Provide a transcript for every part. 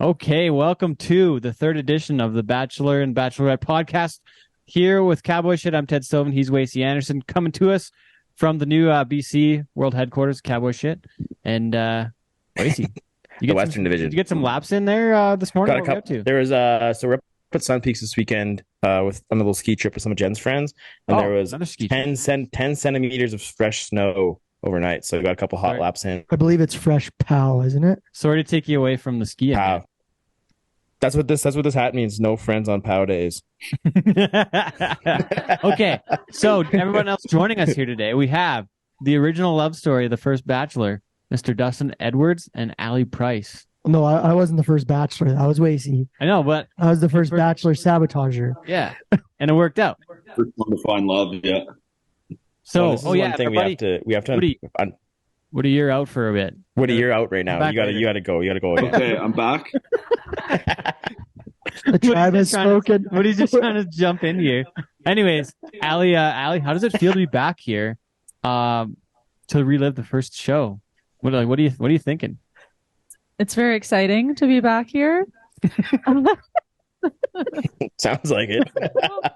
Okay, welcome to the third edition of the Bachelor and Bachelorette podcast. Here with Cowboy Shit, I'm Ted Stovin. He's Wasey Anderson, coming to us from the new BC World Headquarters, Cowboy Shit. And Wasey, you The get Western Division. did you get some laps in there this morning? Got a What were you up couple. to? There was so we're up at Sun Peaks this weekend with on a little ski trip with some of Jen's friends, and there was Another ski trip. 10 centimeters of fresh snow overnight. So we got a couple hot Sorry. laps in. I believe it's fresh POW, isn't it? Sorry to take you away from the skiing. Pow. That's what this hat means. No friends on POW days. Okay, so everyone else joining us here today, we have the original love story of the first Bachelor, Mr. Dustin Edwards and Allie Price. No, I wasn't the first Bachelor. I was Wasey. I know, but I was the first Bachelor sabotager. yeah, and it worked out. First one to find love, yeah. So, This is one thing we have to Woody, Woody, you're out for a bit. Woody, you're out right now. Back You later. gotta go. You gotta go again. Okay, I'm back. The tribe has spoken. Woody's just trying to jump in here. Anyways, Allie, how does it feel to be back here, to relive the first show? What are you thinking? It's very exciting to be back here. Sounds like it.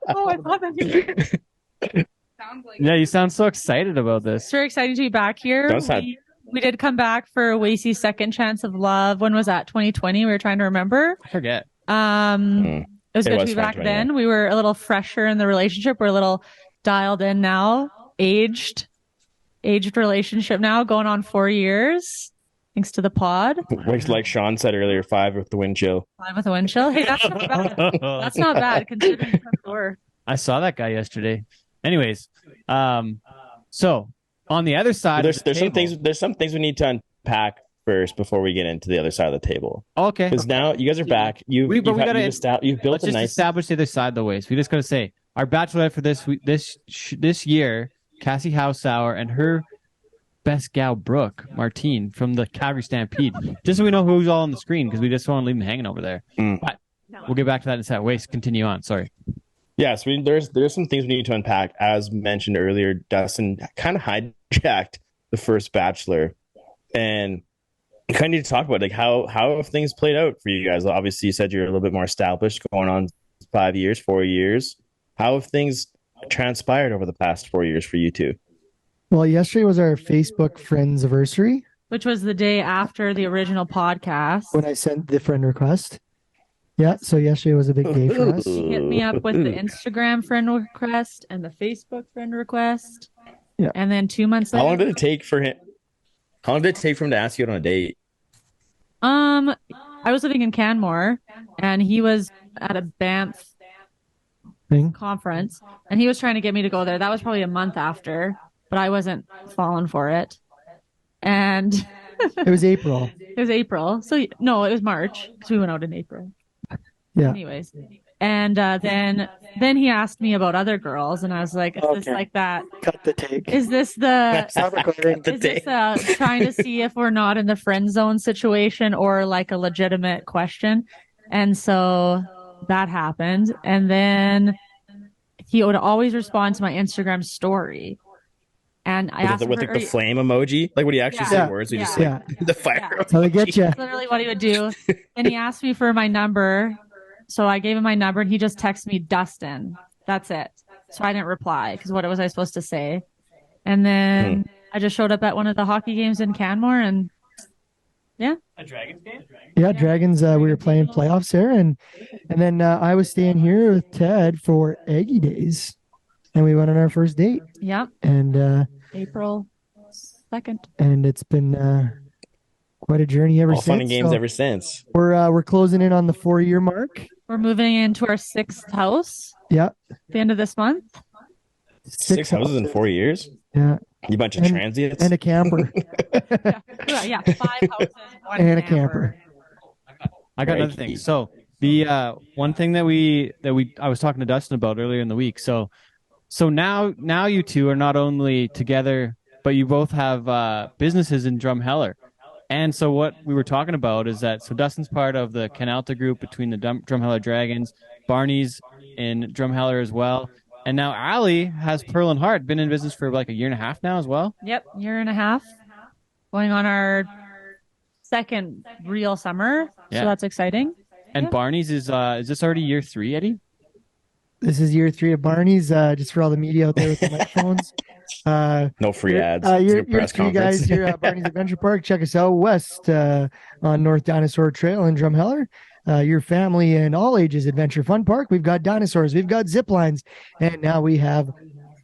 I thought that you sounds like Yeah, you sound so excited about It's this. very exciting to be back here. Don't sound- We did come back for Wasey's second chance of love. When was that? 2020? We were trying to remember. I forget. It was It good was to be back 2020, then. We were a little fresher in the relationship. We're a little dialed in now. Aged relationship now, going on 4 years. Thanks to the pod. Like Sean said earlier, 5 with the wind chill. Live with a wind chill. Hey, that's not bad. That's not bad considering it's outdoor. I saw that guy yesterday. Anyways, so on the other side, There's of the some table- things we need to unpack first before we get into the other side of the table. Okay, Because now you guys are back. You've built let's a just nice. establish the other side of the ways. We just gotta say our Bachelorette for this year, Cassie Housauer and her best gal Brooke Martine from the Calgary Stampede. Just so we know who's all on the screen, because we just don't want to leave them hanging over there. Mm. But we'll get back to that in a second. Wait, continue on. Sorry. Yes, there's some things we need to unpack. As mentioned earlier, Dustin kind of hijacked the first Bachelor, and we kind of need to talk about like how have things played out for you guys. Obviously, you said you're a little bit more established, going on 5 years, 4 years. How have things transpired over the past 4 years for you two? Well, yesterday was our Facebook friends anniversary Which was the day after the original podcast. when I sent the friend request. Yeah, so yesterday was a big day for us. He hit me up with the Instagram friend request and the Facebook friend request. Yeah. And then 2 months How long later, did it take for him? How long did it take for him to ask you out on a date? I was living in Canmore and he was at a Banff Thing. conference and he was trying to get me to go there. That was probably a month after, but I wasn't falling for it. And It was April. it was April. So no, it was March because we went out in April. Yeah. Anyways. And then he asked me about other girls and I was like, is this Okay. like that? Cut the take. Is this the Stop recording. is this trying to see if we're not in the friend zone situation or like a legitimate question? And so that happened. And then he would always respond to my Instagram story. And I asked him With for- the flame emoji? Like, would he actually Yeah. say words? Or Yeah. just Yeah, like the fire? Yeah. that's how they get you. That's literally what he would do. And he asked me for my number. So I gave him my number and he just texted me Dustin. That's it. So I didn't reply because what was I supposed to say? And then I just showed up at one of the hockey games in Canmore and A Dragons game? Yeah, Dragons. We were playing playoffs there, and then I was staying here with Ted for Aggie Days, and we went on our first date, yep, and April 2nd. it's been quite a journey ever All since. fun and games So ever since. we're closing in on the 4 year mark. We're moving into our 6th house Yeah, at the end of this month. Six houses in 4 years? Yeah, You bunch of And- transients? and a camper Yeah, 5 houses, one and a camper. I got Right. another thing. So the one thing that I was talking to Dustin about earlier in the week. So now you two are not only together, but you both have businesses in Drumheller. And so what we were talking about is that Dustin's part of the Canalta group between the Drumheller Dragons, Barney's in Drumheller as well, and now Allie has Pearl and Heart, been in business for like a year and a half now as well. Yep, year and a half. Going on our second real summer, Yeah. so that's exciting. And Yeah. Barney's is this already year 3, Eddie? This is year 3 of Barney's. Just for all the media out there with the microphones. No free You're, ads. you're, It's a press 3 conference. guys here at Barney's Adventure Park. Check us out west on North Dinosaur Trail in Drumheller. Your family and all ages adventure fun park. We've got dinosaurs, we've got zip lines, and now we have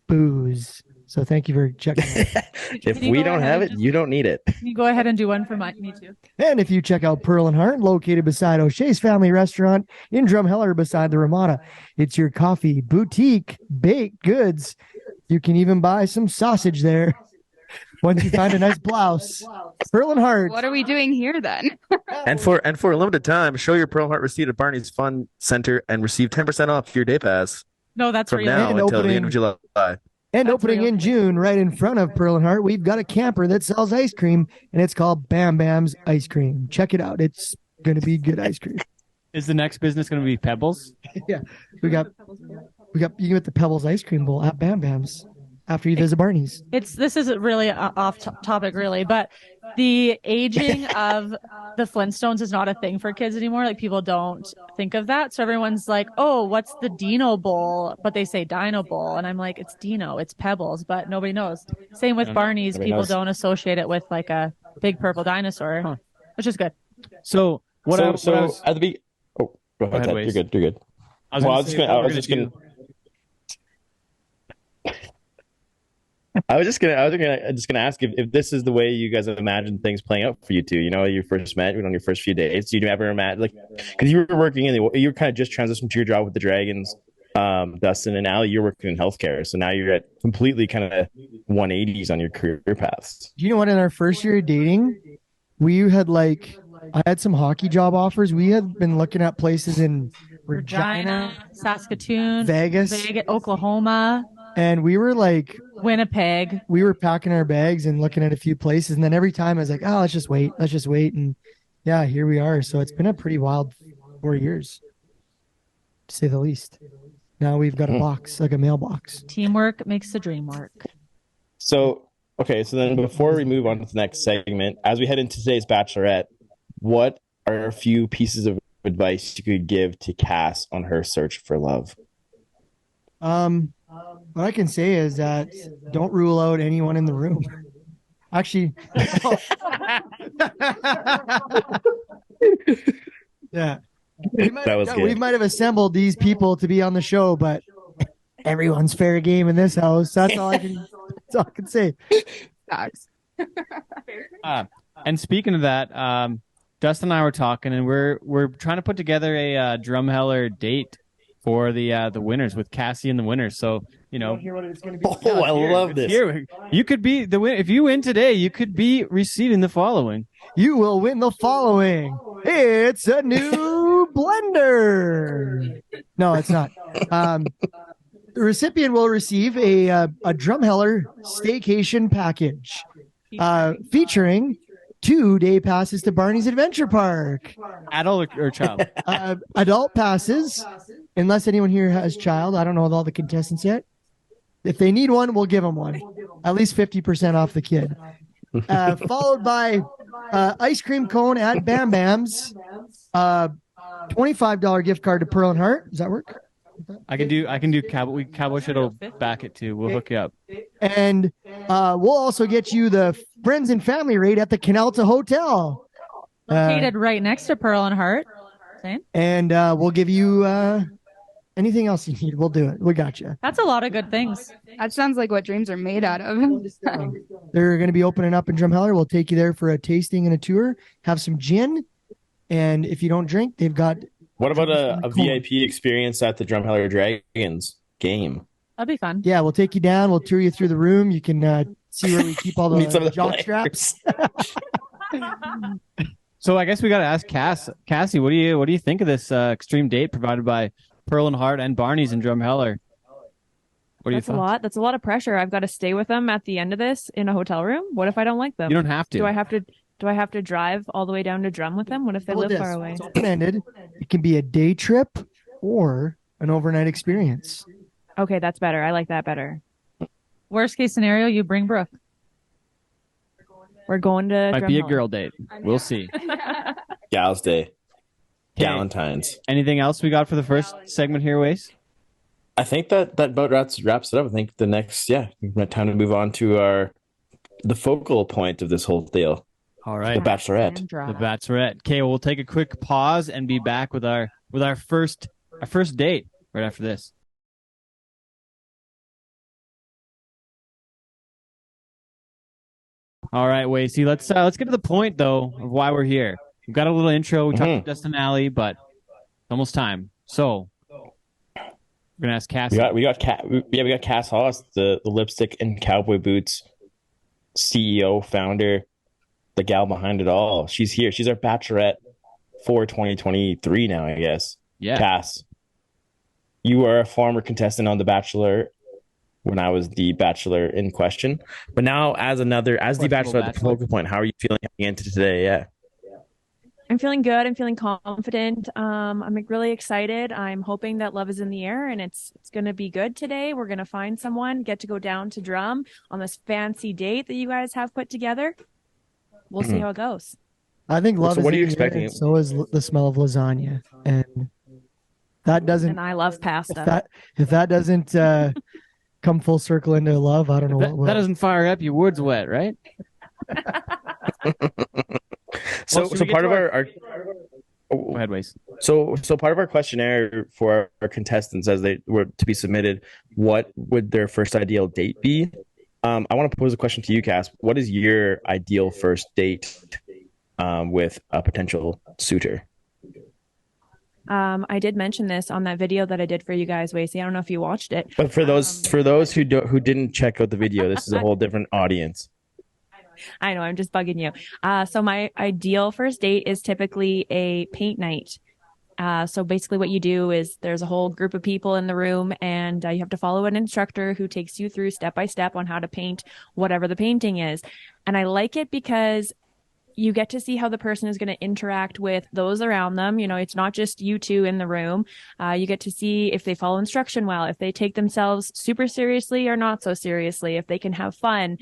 booze. So thank you for checking out. If Can you we go don't ahead have and it, you don't need it. Can you go ahead and do one for me too? And if you check out Pearl and Heart, located beside O'Shea's Family Restaurant in Drumheller beside the Ramada, it's your coffee, boutique, baked goods. You can even buy some sausage there once you find a nice blouse. Pearl and Heart. What are we doing here then? And for a limited time, show your Pearl Heart receipt at Barney's Fun Center and receive 10% off your day pass No, that's from real. now And until the opening- end of July. And That's opening real. in June, right in front of Pearl and Heart, we've got a camper that sells ice cream, and it's called Bam Bam's Ice Cream. Check it out. It's going to be good ice cream. Is the next business going to be Pebbles? We got you can get the Pebbles ice cream bowl at Bam Bam's after you visit Barney's. This isn't really off topic, really, but the aging of the Flintstones is not a thing for kids anymore. Like people don't think of that, so everyone's like, "Oh, what's the Dino Bowl?" But they say Dino Bowl, and I'm like, "It's Dino, it's Pebbles," but nobody knows. Same with Barney's. Nobody People knows. don't associate it with like a big purple dinosaur, Huh. which is good. So what I was at the beginning. Oh, go ahead, ahead, Ted. Waze. You're good. You're good. I was Well, gonna I was say just gonna- what I we're was just do. I was just gonna ask if this is the way you guys have imagined things playing out for you two. You know, you first met on your first few days. Do you ever imagine because you were working you were kind of just transitioned to your job with the Dragons, Dustin, and now you're working in healthcare. So now you're at completely kind of 180s on your career paths. Do you know what? In our first year of dating, we had I had some hockey job offers. We had been looking at places in Regina, Saskatoon, Vegas, Oklahoma, and we were Winnipeg. packing our bags and looking at a few places. And then every time I was like, oh, let's just wait. And yeah, here we are. So it's been a pretty wild 4 years, to say the least. Now we've got a box, like a mailbox. Teamwork makes the dream work. So then before we move on to the next segment, as we head into today's Bachelorette, what are a few pieces of advice you could give to Cass on her search for love? What I can say is that don't rule out anyone in the room. Actually, yeah. That was We good. might have assembled these people to be on the show, but everyone's fair game in this house. That's all I can say. Facts. And speaking of that, Dustin and I were talking, and we're trying to put together a Drumheller date for the winners with Cassie and the winners. So Hear what it's going to be. Oh, I love this. here you could be the win. If you win today, you could be receiving the following. You will win the following. It's a new blender. No, it's not. The recipient will receive a Drumheller staycation package featuring 2-day passes to Barney's Adventure Park, Adult or child? adult passes, unless anyone here has child. I don't know all the contestants yet. If they need one, we'll give them one. At least 50% off the kid. Followed by ice cream cone at Bam Bam's, $25 gift card to Pearl and Heart. Does that work? I can do Cowboy. Cowboy shit'll back it too. We'll hook you up. And we'll also get you the friends and family rate at the Canalta Hotel. Located right next to Pearl and Heart. Same. And we'll give you anything else you need. We'll do it. We got you. That's a lot of good things. That sounds like what dreams are made out of. They're going to be opening up in Drumheller. We'll take you there for a tasting and a tour. Have some gin. And if you don't drink, they've got... What about a VIP experience at the Drumheller Dragons game? That'd be fun. Yeah, we'll take you down. We'll tour you through the room. You can see where we keep all Meet some of the the jock players. straps. So I guess we got to ask Cassie, what do you think of this extreme date provided by Pearl and Heart and Barney's in Drumheller? What do you That's a think? lot. That's a lot of pressure. I've got to stay with them at the end of this in a hotel room. What if I don't like them? You don't have to. Do I have to? Do I have to drive all the way down to Drum with them? What if they live far away? It's open-ended. It can be a day trip or an overnight experience. Okay, that's better. I like that better. Worst case scenario, you bring Brooke. We're going to Might be a Drumheller. girl date. We'll see. Gals Day, Okay. Galentine's. Anything else we got for the first segment here, Wace? I think that about wraps it up. I think the next, time to move on to the focal point of this whole deal, All right. the Bachelorette. Sandra. The Bachelorette. Okay, we'll take a quick pause and be back with our first date right after this. All right, Wasey. Let's get to the point though of why we're here. We've got a little intro. We talked to Dustin Alley, but it's almost time. So we're gonna ask Cassie. We got Cass Haas, the lipstick and cowboy boots CEO, founder, the gal behind it all. She's here. She's our Bachelorette for 2023 now, I guess. Yeah. Cass, you were a former contestant on The Bachelor when I was the Bachelor in question, but now as the Bachelor at the focal point, how are you feeling heading into today? Yeah. I'm feeling good. I'm feeling confident. I'm really excited. I'm hoping that love is in the air and it's going to be good today. We're going to find someone, get to go down to Drum on this fancy date that you guys have put together. We'll see how it goes. I think love So is what are you in the air, expecting? and so is the smell of lasagna, and that doesn't. And I love pasta. If that doesn't come full circle into love, I don't know what will. That doesn't fire up your wood's wet, right? So part of our Go ahead, Wace. So part of our questionnaire for our contestants, as they were to be submitted, what would their first ideal date be? I want to pose a question to you, Cass. What is your ideal first date with a potential suitor? I did mention this on that video that I did for you guys, Wasey. I don't know if you watched it. But for those who didn't check out the video, this is a whole different audience. I know, I'm just bugging you. So my ideal first date is typically a paint night. So basically what you do is there's a whole group of people in the room and you have to follow an instructor who takes you through step by step on how to paint whatever the painting is. And I like it because you get to see how the person is going to interact with those around them. You know, it's not just you two in the room. You get to see if they follow instruction well, if they take themselves super seriously or not so seriously, if they can have fun,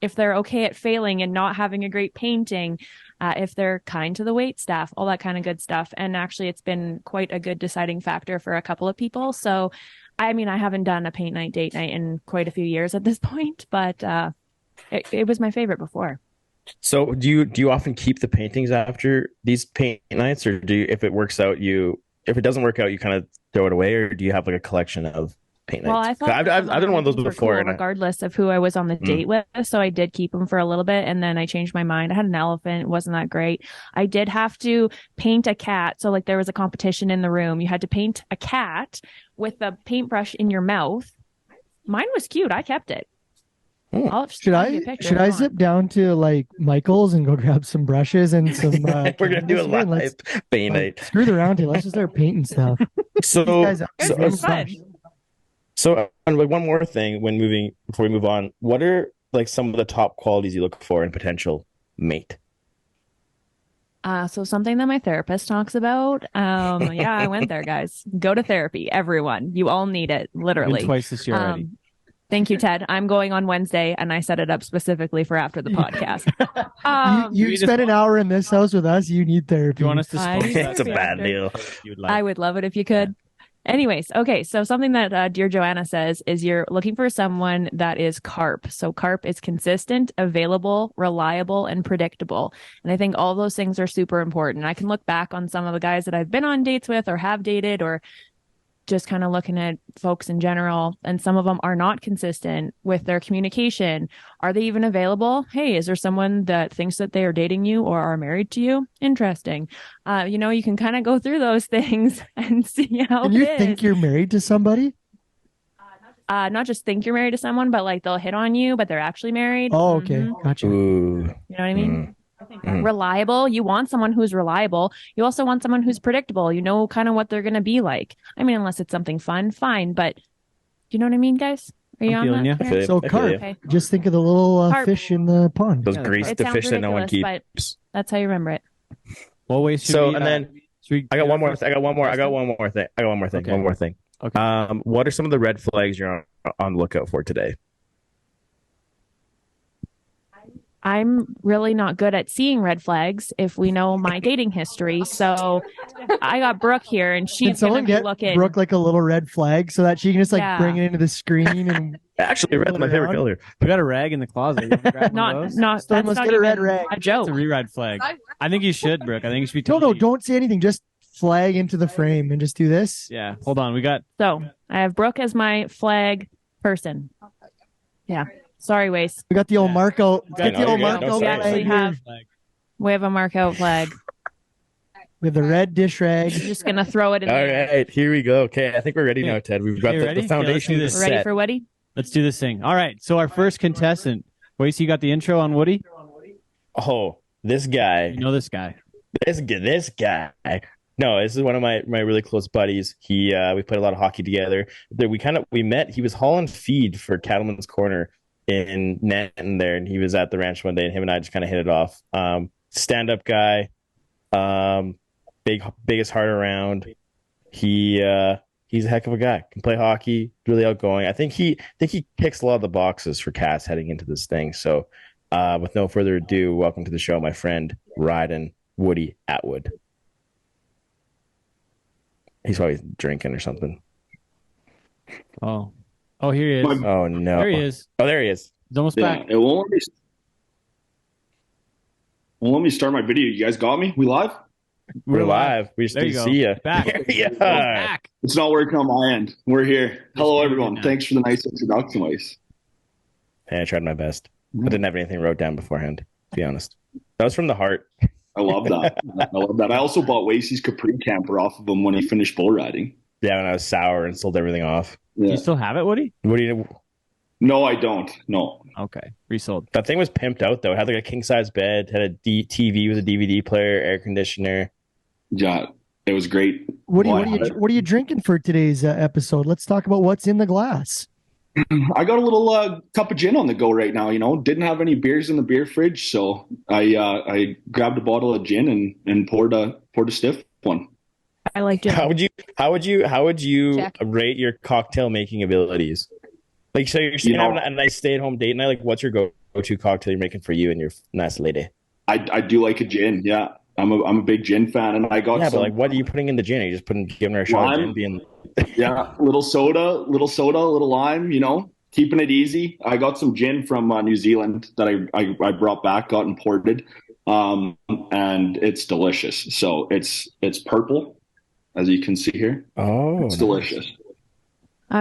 if they're okay at failing and not having a great painting, if they're kind to the wait staff, all that kind of good stuff. And actually, it's been quite a good deciding factor for a couple of people. So, I mean, I haven't done a paint night, date night in quite a few years at this point, but it was my favorite before. So do you often keep the paintings after these paint nights, or if it doesn't work out, you kind of throw it away, or do you have like a collection of paint nights? Well, I thought I've done one of those before, cool, regardless of who I was on the date with. So I did keep them for a little bit, and then I changed my mind. I had an elephant; it wasn't that great. I did have to paint a cat. So like there was a competition in the room. You had to paint a cat with a paintbrush in your mouth. Mine was cute. I kept it. Should I zip down to like Michael's and go grab some brushes and some? We're gonna do a live paint night. Screw the round here. Let's just start painting stuff. So one more thing before we move on, what are like some of the top qualities you look for in potential mate? So something that my therapist talks about. Yeah, I went there, guys. Go to therapy, everyone. You all need it, literally. Been twice this year already. Thank you, Ted. I'm going on Wednesday, and I set it up specifically for after the podcast. You spent an hour in this house with us. You need therapy. Do you want us to sponsor That's a bad deal. I would love it if you could. Anyways, okay. So something that Dear Joanna says is you're looking for someone that is CARP. So CARP is consistent, available, reliable, and predictable. And I think all those things are super important. I can look back on some of the guys that I've been on dates with or have dated or just kind of looking at folks in general, and some of them are not consistent with their communication. Are they even available? Hey, is there someone that thinks that they are dating you or are married to you? Interesting. You can kind of go through those things and see how And you think you're married to somebody? Not just think you're married to someone, but like they'll hit on you, but they're actually married. Oh, okay. Gotcha. Ooh. You know what I mean? Reliable. You want someone who's reliable. You also want someone who's predictable. You know kind of what they're going to be like. I mean, unless it's something fun, fine. But you know what I mean, guys? Are you on that? You. So carp. Okay. Just think of the little fish in the pond. Those greased fish that no one keeps. That's how you remember it. Well, wait. I got one more thing. Okay. What are some of the red flags you're on the lookout for today? I'm really not good at seeing red flags if we know my dating history. So I got Brooke here, and Can she's going to someone be get looking. Brooke like a little red flag so that she can just like Yeah. bring it into the screen and Actually, red's my favorite color. We got a rag in the closet. You wanna grab one of those? Not Storm that's must not get a red even rag. a joke. It's a re-ride flag. I think you should, Brooke. I think you should be no, totally. don't say anything. Just flag into the frame and just do this. Yeah, hold on. We got. So I have Brooke as my flag person. Yeah. Sorry, Wace. We got the old mark out. Get the old you're mark good. No, out sorry. flag Actually here. have we have a mark out flag. We have the red dish rag. I'm just gonna throw it in All there. right, here we go. Okay, I think we're ready now, Ted. We've got Okay, the ready? Okay, foundation let's do this. Ready set. for Woody? Let's do this thing. All right. So our first contestant. Wait, so you got the intro on Woody? Oh, this guy. You know this guy. This guy. No, this is one of my really close buddies. We played a lot of hockey together. We met. He was hauling feed for Cattleman's Corner in Nanton there, and he was at the ranch one day, and him and I just kind of hit it off. Stand-up guy, biggest heart around. He's a heck of a guy. Can play hockey, really outgoing. I think he ticks a lot of the boxes for Cass heading into this thing. So, with no further ado, welcome to the show, my friend Ryden Woody Atwood. He's always drinking or something. Oh, here he is. Oh no! There he is. Oh, there he is. He's almost Yeah, back. it won't let me start my video. You guys got me? We live? We're live. We just There didn't you go. see you. Back. Yeah. Back. It's not working on my end. We're here. Hello, Just everyone. now. Thanks for the nice introduction, Wace. Hey, I tried my best. I didn't have anything wrote down beforehand, to be honest. That was from the heart. I love that. I love that. I also bought Wasey's Capri camper off of him when he finished bull riding. Yeah, when I was sour and sold everything off. Do Yeah. you still have it, Woody? What do you? No, I don't. No. Okay, resold. That thing was pimped out though. It had like a king size bed, had a TV with a DVD player, air conditioner. Yeah, it was great. What Well, are you drinking for today's episode? Let's talk about what's in the glass. I got a little cup of gin on the go right now. Didn't have any beers in the beer fridge, so I grabbed a bottle of gin and poured a stiff one. I like gin. How would you Check. rate your cocktail making abilities? Like, so you're having a nice stay at home date night. Like, what's your go-to cocktail you're making for you and your nice lady? I do like a gin. Yeah, I'm a big gin fan, and I got But some. like, what are you putting in the gin? Are you just giving her a shot of Lime. gin, being Yeah, little soda, little lime. Keeping it easy. I got some gin from New Zealand that I brought back, got imported, and it's delicious. So it's purple, as you can see here. oh, It's delicious.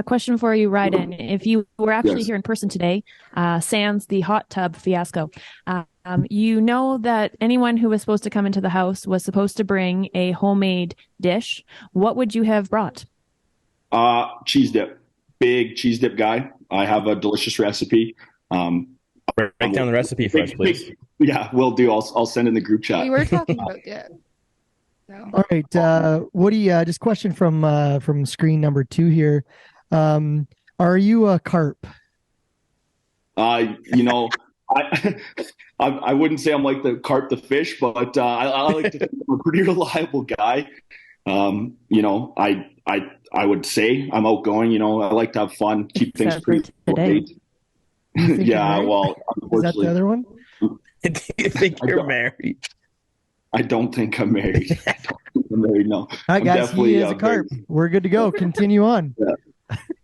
Question for you, Ryden. If you were actually Yes. here in person today, sans the hot tub fiasco, you know that anyone who was supposed to come into the house was supposed to bring a homemade dish. What would you have brought? Cheese dip. Big cheese dip guy. I have a delicious recipe. Break down the recipe for us, please. Yeah, will do. I'll send in the group chat. We were talking about dip. So. All right, Woody. Just question from screen number 2 here. Are you a carp? I I wouldn't say I'm like the carp the fish, but I like to think I'm a pretty reliable guy. I would say I'm outgoing. I like to have fun, keep things Except for pretty today. light. You think you're Yeah, married? well, Is that the unfortunately, other one? Do you think I you're don't- married? I don't think I'm married. I don't think I'm married. No. All right, I'm guys. definitely, He is a carp. We're good to go. Continue on.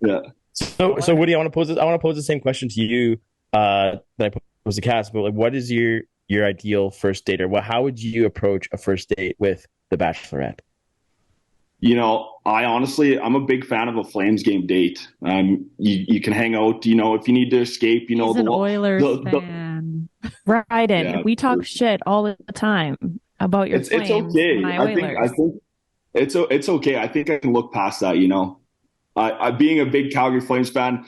Yeah. So Woody, I want to pose the same question to you that I posed to Cass. But like, what is your ideal first date, or how would you approach a first date with the Bachelorette? I'm a big fan of a Flames game date. You can hang out, if you need to escape, He's an Oilers the- fan. Ryden, Yeah, we talk sure. shit all the time about your it's Flames, okay. my I Oilers. think it's okay. I think I can look past that. I being a big Calgary Flames fan,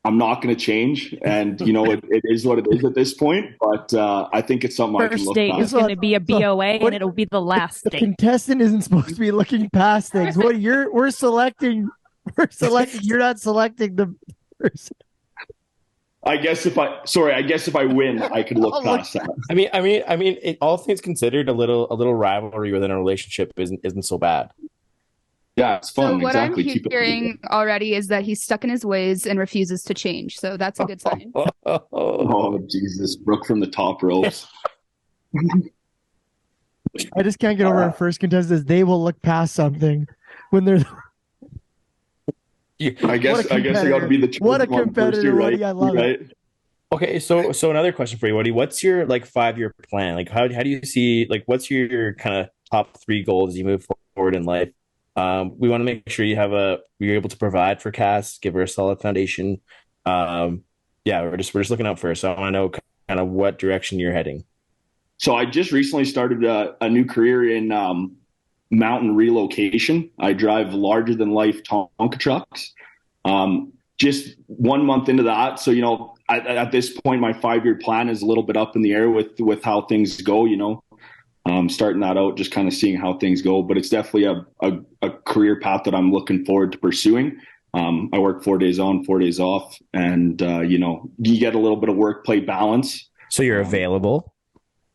I'm not going to change, and it is what it is at this point. But I think it's something I can First look date past. is going to be a BOA, what- and it'll be the last The date. contestant isn't supposed to be looking past things. What we're selecting. We're selecting. You're not selecting the person. I guess if I win, I could look Oh, look- past that. I mean, all things considered, a little rivalry within a relationship isn't so bad. Yeah, it's So fun. what I'm Exactly. Keep it. hearing already is that he's stuck in his ways and refuses to change. So that's a good sign. Oh, Jesus. Brooke from the top ropes. I just can't get over our first contestant is they will look past something when they're I guess I got to be the what a chosen one first competitor, here, right? Woody. I love right? it. Okay, so another question for you, Woody. What's your like 5-year plan? Like how do you see like what's your kind of top 3 goals as you move forward in life? We want to make sure you're able to provide for Cass, give her a solid foundation. Yeah, we're just looking out for her. So I want to know kind of what direction you're heading. So I just recently started a new career in mountain relocation. I drive larger than life Tonka trucks. Just 1 month into that. So, at this point, my 5-year plan is a little bit up in the air with how things go, starting that out, just kind of seeing how things go. But it's definitely a career path that I'm looking forward to pursuing. I work 4 days on, 4 days off, and, you get a little bit of work-play balance. So you're available.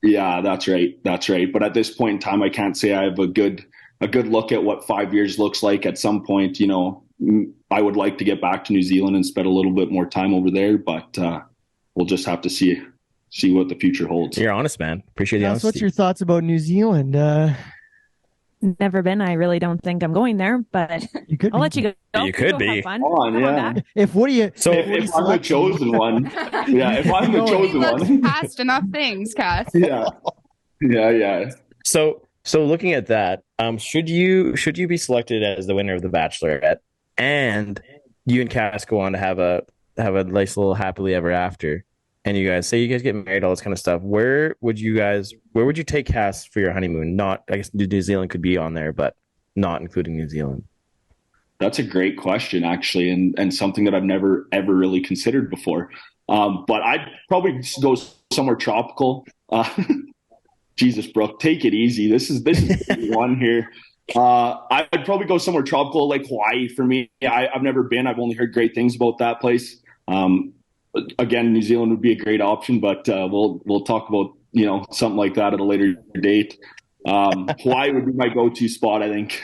Yeah, that's right. That's right. But at this point in time, I can't say I have a good look at what 5 years looks like. At some point, I would like to get back to New Zealand and spend a little bit more time over there, but we'll just have to see what the future holds. You're honest, man. Appreciate the honesty. What's your thoughts about New Zealand? Never been. I really don't think I'm going there, but I'll let you go. You could go be. Have fun. Come on, yeah. If Woody, So if I'm the chosen one, if I'm the chosen Looks one, past enough things, Cass. yeah. So looking at that, should you be selected as the winner of the Bachelorette, and you and Cass go on to have a nice little happily ever after, and you guys get married, all this kind of stuff, where would you take Cass for your honeymoon? Not, I guess New Zealand could be on there, but not including New Zealand. That's a great question, actually, and something that I've never ever really considered before. But I'd probably go somewhere tropical. Jesus, Brooke, take it easy. This is one here. I'd probably go somewhere tropical like Hawaii for me. I've never been. I've only heard great things about that place. Again, New Zealand would be a great option, but we'll talk about something like that at a later date. Hawaii would be my go-to spot, I think.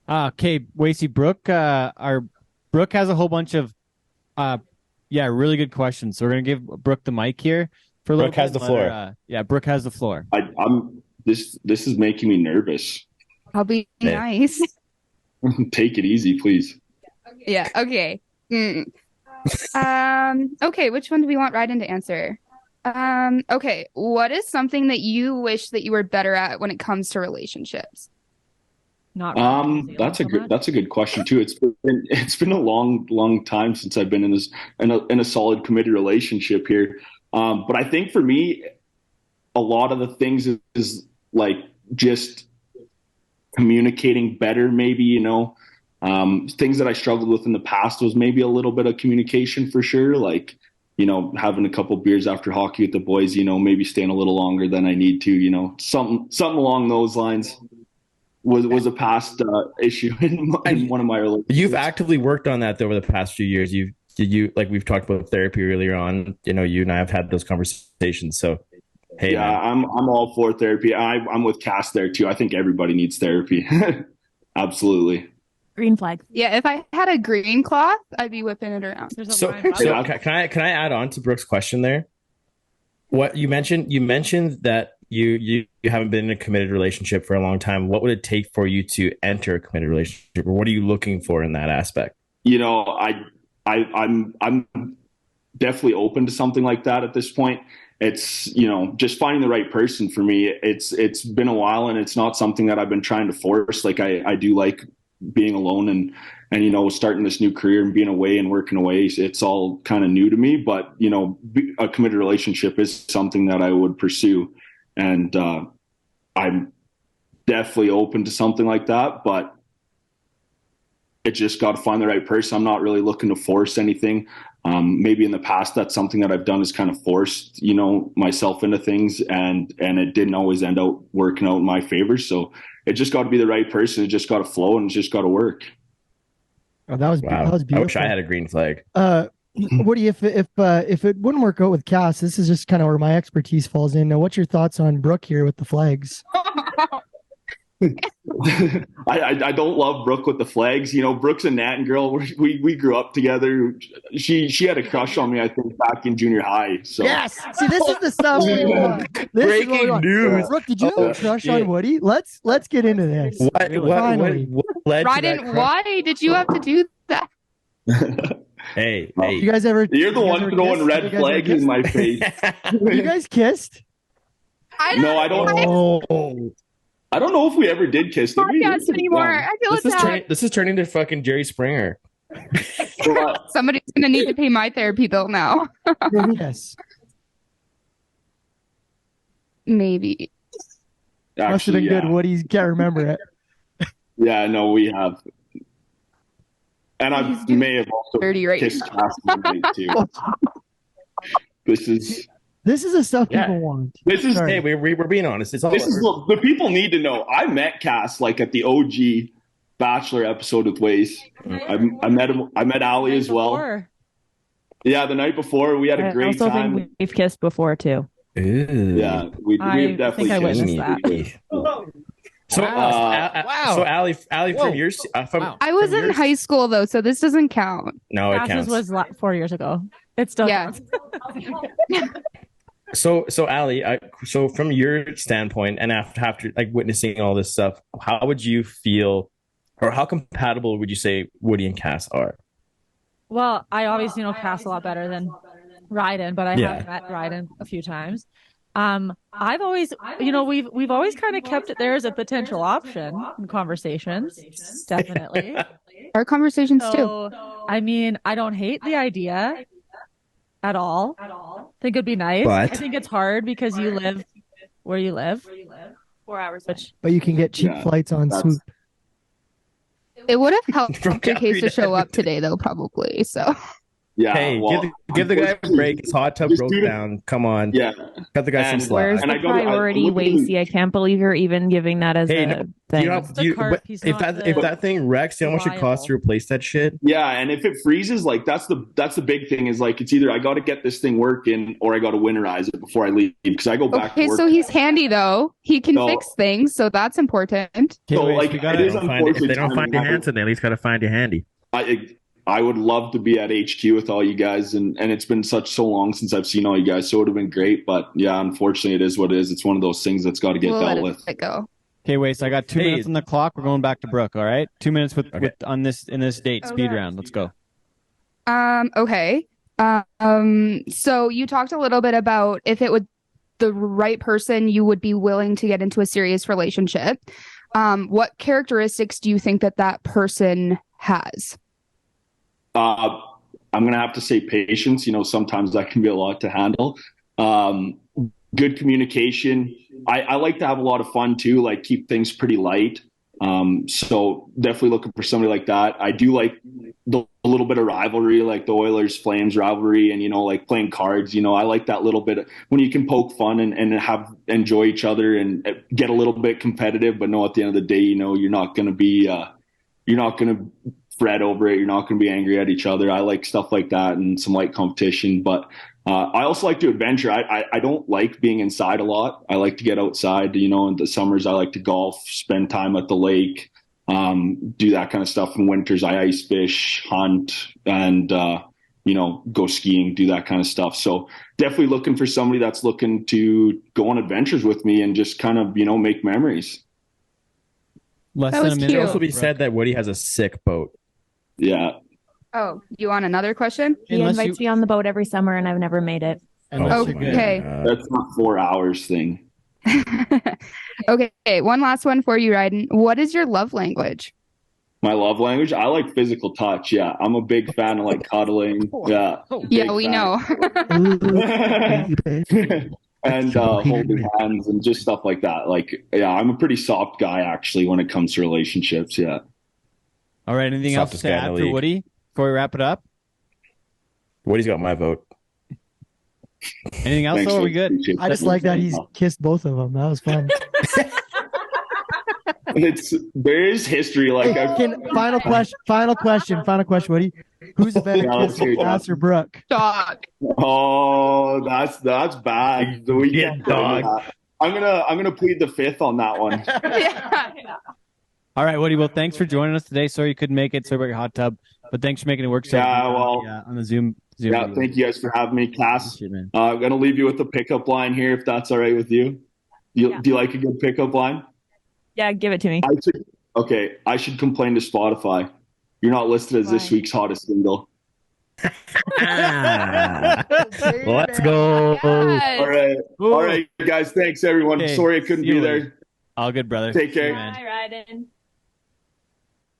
Okay, Wasey, Brooke has a whole bunch of really good questions. So we're gonna give Brooke the mic here for a little Brooke has bit. the floor. Brooke has the floor. This is making me nervous. I'll be nice. Take it easy, please. Yeah. Okay. Okay. Which one do we want Ryden to answer? Okay. What is something that you wish that you were better at when it comes to relationships? Not that's a good question too. It's been a long time since I've been in a solid committed relationship here. But I think for me, a lot of the things is like just communicating better, maybe, things that I struggled with in the past was maybe a little bit of communication for sure. Like, having a couple beers after hockey with the boys, maybe staying a little longer than I need to, something along those lines was a past issue in one of my relationships. You've actively worked on that over the past few years. You like we've talked about therapy earlier on. You and I have had those conversations. So, hey, yeah, I'm all for therapy. I'm with Cass there too. I think everybody needs therapy. Absolutely. Green flag. Yeah, if I had a green cloth, I'd be whipping it around. So can I add on to Brooke's question there? What you mentioned that you haven't been in a committed relationship for a long time. What would it take for you to enter a committed relationship, or what are you looking for in that aspect? I'm definitely open to something like that at this point. It's, just finding the right person for me. It's been a while, and it's not something that I've been trying to force. Like I do like being alone and starting this new career and being away and working away. It's all kind of new to me, but a committed relationship is something that I would pursue. And I'm definitely open to something like that, but it just got to find the right person. I'm not really looking to force anything. Maybe in the past, that's something that I've done is kind of forced, myself into things, and it didn't always end up working out in my favor. So it just got to be the right person. It just got to flow, and it just got to work. Oh, that was beautiful. I wish I had a green flag. Woody, if it wouldn't work out with Cass, this is just kind of where my expertise falls in. Now, what's your thoughts on Brooke here with the flags? I don't love Brooke with the flags. You know, Brooke's a Nat girl. We grew up together. She had a crush on me, I think, back in junior high. So Yes. See, this is the stuff we want. This is what we Breaking want. news. Brooke, did you have a crush on Woody? Let's get into this. What Finally. what led to that Ryden, crush? why did you have to do that? Hey, You guys ever? You're the you guys one ever throwing kissed? You red guys ever flags in kissed? my face. You guys kissed? No, I don't. Oh, I don't know if we ever did kiss. Did we? Podcast anymore. I feel attacked. this is turning to fucking Jerry Springer. Somebody's gonna need to pay my therapy bill now. Yes. Maybe. Must have been good. yeah. Woody can't remember it. Yeah, no, we have. And I He's doing may have also dirty right kissed Cass one night too. This is the stuff Yeah. people want. this is Sorry. Hey, we're being honest. It's all this is what the people need to know. I met Cass like at the OG Bachelor episode with Waze. I met him. I met Ali as well. Before. Yeah, the night before we had a I great also time. think we've kissed before too. Yeah, we I have definitely think I kissed. witnessed So, Wow. so Ali, Whoa. from your from, Wow. I was from in your- high school though, so this doesn't count. No, it Cass's counts. was 4 years ago. It still Yeah. counts. So Ali, so from your standpoint, and after like witnessing all this stuff, how would you feel, or how compatible would you say Woody and Cass are? Well, I obviously know Cass a lot better than Ryden, but I Yeah. have met Ryden a few times. I've always, we've always kind of kept it there as a potential option in conversations. Definitely. Our conversations too. So, I mean, I don't hate the idea at all. I think it'd be nice. But- I think it's hard because you live where you live. 4 hours. Which But you can get cheap Yeah, flights on that's- Swoop. It would have helped From in case Calgary to to show up Edmonton. today though, probably. So Yeah, Hey, well, give the guy a break. His hot tub just broke do the- down. Come on, Yeah, cut the guy some And slack. Where's And the I go to- I priority, look at him- Wasey? I can't believe you're even giving that as Hey, a no, thing. You know, It's the carp, he's if not that the thing wrecks, you know how much it costs to reliable. replace that shit? yeah, and if it freezes, like that's the big thing is like it's either I got to get this thing working or I got to winterize it before I leave because I go back okay, to work. so he's handy though. He can No. fix things, so that's important. So, Wait, like, we it gotta- is If unfortunate they don't find timing your happens. hands, they at least gotta find you handy. I would love to be at HQ with all you guys, and it's been so long since I've seen all you guys, so it would have been great. But yeah, unfortunately, it is what it is. It's one of those things that's got to get We'll dealt let with. it go. Okay, wait. So I got 2 Hey. minutes on the clock. We're going back to Brooke. All right, 2 minutes with on this in this date speed Okay. round. Let's go. Okay. So you talked a little bit about if it would the right person, you would be willing to get into a serious relationship. What characteristics do you think that person has? I'm gonna have to say patience. You know, sometimes that can be a lot to handle. Good communication. I like to have a lot of fun too. Like keep things pretty light. So definitely looking for somebody like that. I do like a little bit of rivalry, like the Oilers Flames rivalry, and like playing cards. I like that little bit when you can poke fun and enjoy each other and get a little bit competitive. But no, at the end of the day, you're not going to fret over it. You're not going to be angry at each other. I like stuff like that and some light competition, but I also like to adventure. I don't like being inside a lot. I like to get outside. In the summers, I like to golf, spend time at the lake, do that kind of stuff. In winters, I ice fish, hunt, and go skiing, do that kind of stuff. So definitely looking for somebody that's looking to go on adventures with me and just kind of make memories. Less That than was a cute. minute. It should also be said that Woody has a sick boat. Yeah. Oh, you want another question? He Unless invites me on the boat every summer, and I've never made it. Unless you're my good. Okay. God. That's not 4 hours thing. Okay, one last one for you, Ryden. What is your love language? My love language, I like physical touch. Yeah, I'm a big fan of like cuddling. Yeah, Yeah, big we fan. know. And holding hands and just stuff like that. Like, yeah, I'm a pretty soft guy actually when it comes to relationships. Yeah. All right. Anything else Softest to guy in add the for league. Woody before we wrap it up? Woody's got my vote. Anything else? Thanks, Or are we Luke. good? Appreciate I just that. like that he's kissed both of them. That was fun. There is history. Like, Final question, Woody. Who's a better Yeah, let's hear kisser, it. Cass or Brooke? Dog. oh, that's bad. We Yeah, get dog. I'm gonna plead the fifth on that one. Yeah. All right, Woody. Well, thanks for joining us today. Sorry you couldn't make it. Sorry about your hot tub, but thanks for making it work so Yeah, well, on the Zoom yeah, video. thank you guys for having me, Cass. Shit, man. I'm gonna leave you with the pickup line here, if that's all right with you. Yeah. Do you like a good pickup line? Yeah, give it to me. Okay, I should complain to Spotify. You're not listed as this Why? week's hottest single. Let's go. Yes. All right, guys. Thanks, everyone. Okay, Sorry I couldn't see you be later. there. All good, brother. Take care. See you, man. Hi, Ryden.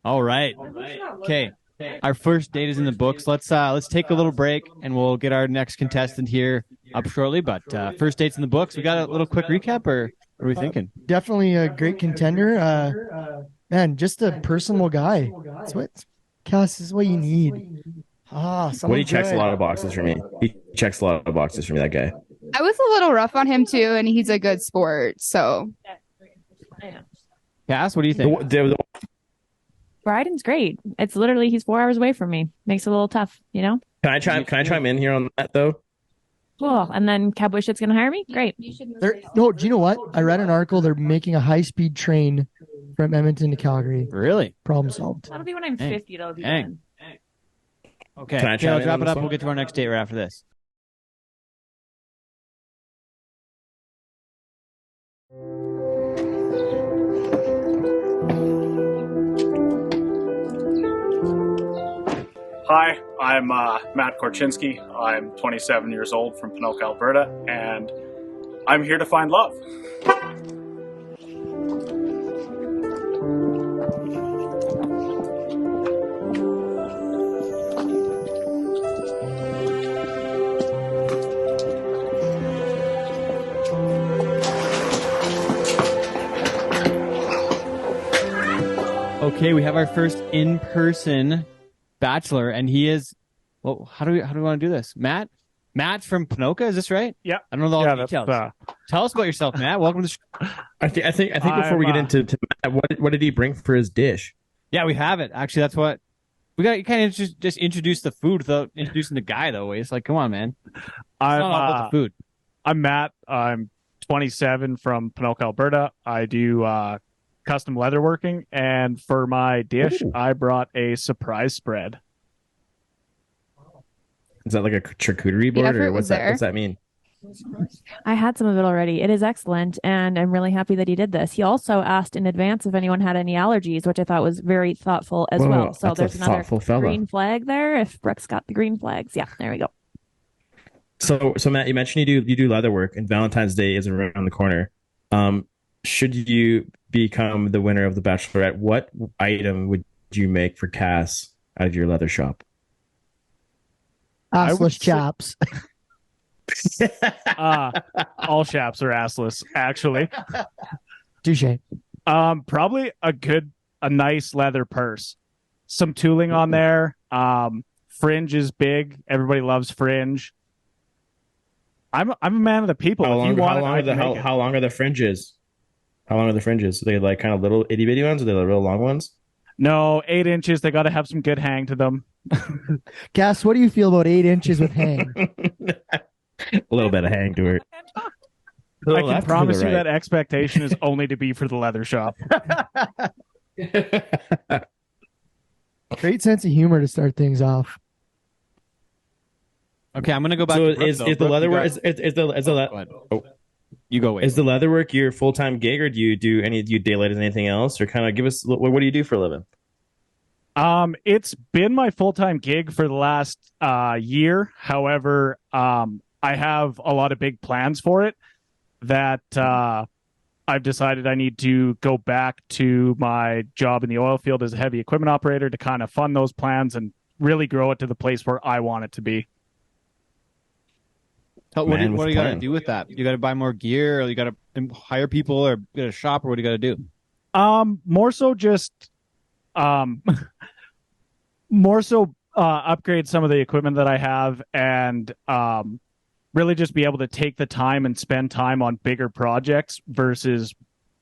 All right. Okay. Our first date is in the books. Let's take a little break and we'll get our next contestant here up shortly. But first date's in the books. We got a little quick recap, or what are we thinking? Definitely a great contender. Man, just a personal guy. That's what Cass is what you need. Someone Woody checks a good. lot of boxes for me. He checks a lot of boxes for me, that guy. I was a little rough on him too, and he's a good sport. So I know. Cass, what do you think? Ryden's great. It's literally he's 4 hours away from me. Makes it a little tough, you know? Can I chime in here on that though? Cool. And then Cowboy shit's gonna hire me? Great. No, do you know what? I read an article. They're making a high-speed train from Edmonton to Calgary. Really? Problem solved. That'll be when I'm Dang. 50, that'll be Dang. done. Okay. Can I chime let's in wrap on it this up. one? We'll get to our next date right after this. Hi, I'm Matt Korchinski. I'm 27 years old from Pinoka, Alberta, and I'm here to find love. Okay, we have our first in-person bachelor, and he is. Well, how do we want to do this? Matt from Pinoka, is this right? Yeah. I don't know all the details. Tell us about yourself, Matt. Welcome to the show. I think before we get into Matt, what did he bring for his dish? Yeah, we have it. Actually, that's what we got. You can't just introduce the food without introducing the guy, though. It's like, come on, man. It's not all about the food. I'm Matt. I'm 27 from Pinoka, Alberta. I do custom leatherworking, and for my dish, I brought a surprise spread. Is that like a charcuterie board, or what's that mean? I had some of it already. It is excellent, and I'm really happy that he did this. He also asked in advance if anyone had any allergies, which I thought was very thoughtful as well. So there's another green flag there. If Brooks got the green flags, yeah, there we go. So Matt, you mentioned you do leather work, and Valentine's Day is around the corner. Should you become the winner of the Bachelorette, what item would you make for Cass out of your leather shop? Assless chaps. All chaps are assless, actually. Touche. Probably a nice leather purse, some tooling on there. Fringe is big. Everybody loves fringe. I'm a man of the people. How long are the fringes? How long are the fringes? Are they like kind of little itty bitty ones, or are they real long ones? No, 8 inches. They got to have some good hang to them. Cass, what do you feel about 8 inches with hang? A little bit of hang to it. I can promise you that expectation is only to be for the leather shop. Great sense of humor to start things off. Okay, I'm gonna go back. So to Brooke, is the leatherwork you go away. Is the leatherwork your full time gig, or do you daylight as anything else, or kind of give us what do you do for a living? It's been my full-time gig for the last year. However, I have a lot of big plans for it that I've decided I need to go back to my job in the oil field as a heavy equipment operator to kind of fund those plans and really grow it to the place where I want it to be. What do you got to do with that? You got to buy more gear, or you got to hire people, or get a shop, or what do you got to do? More so just upgrade some of the equipment that I have, and really just be able to take the time and spend time on bigger projects versus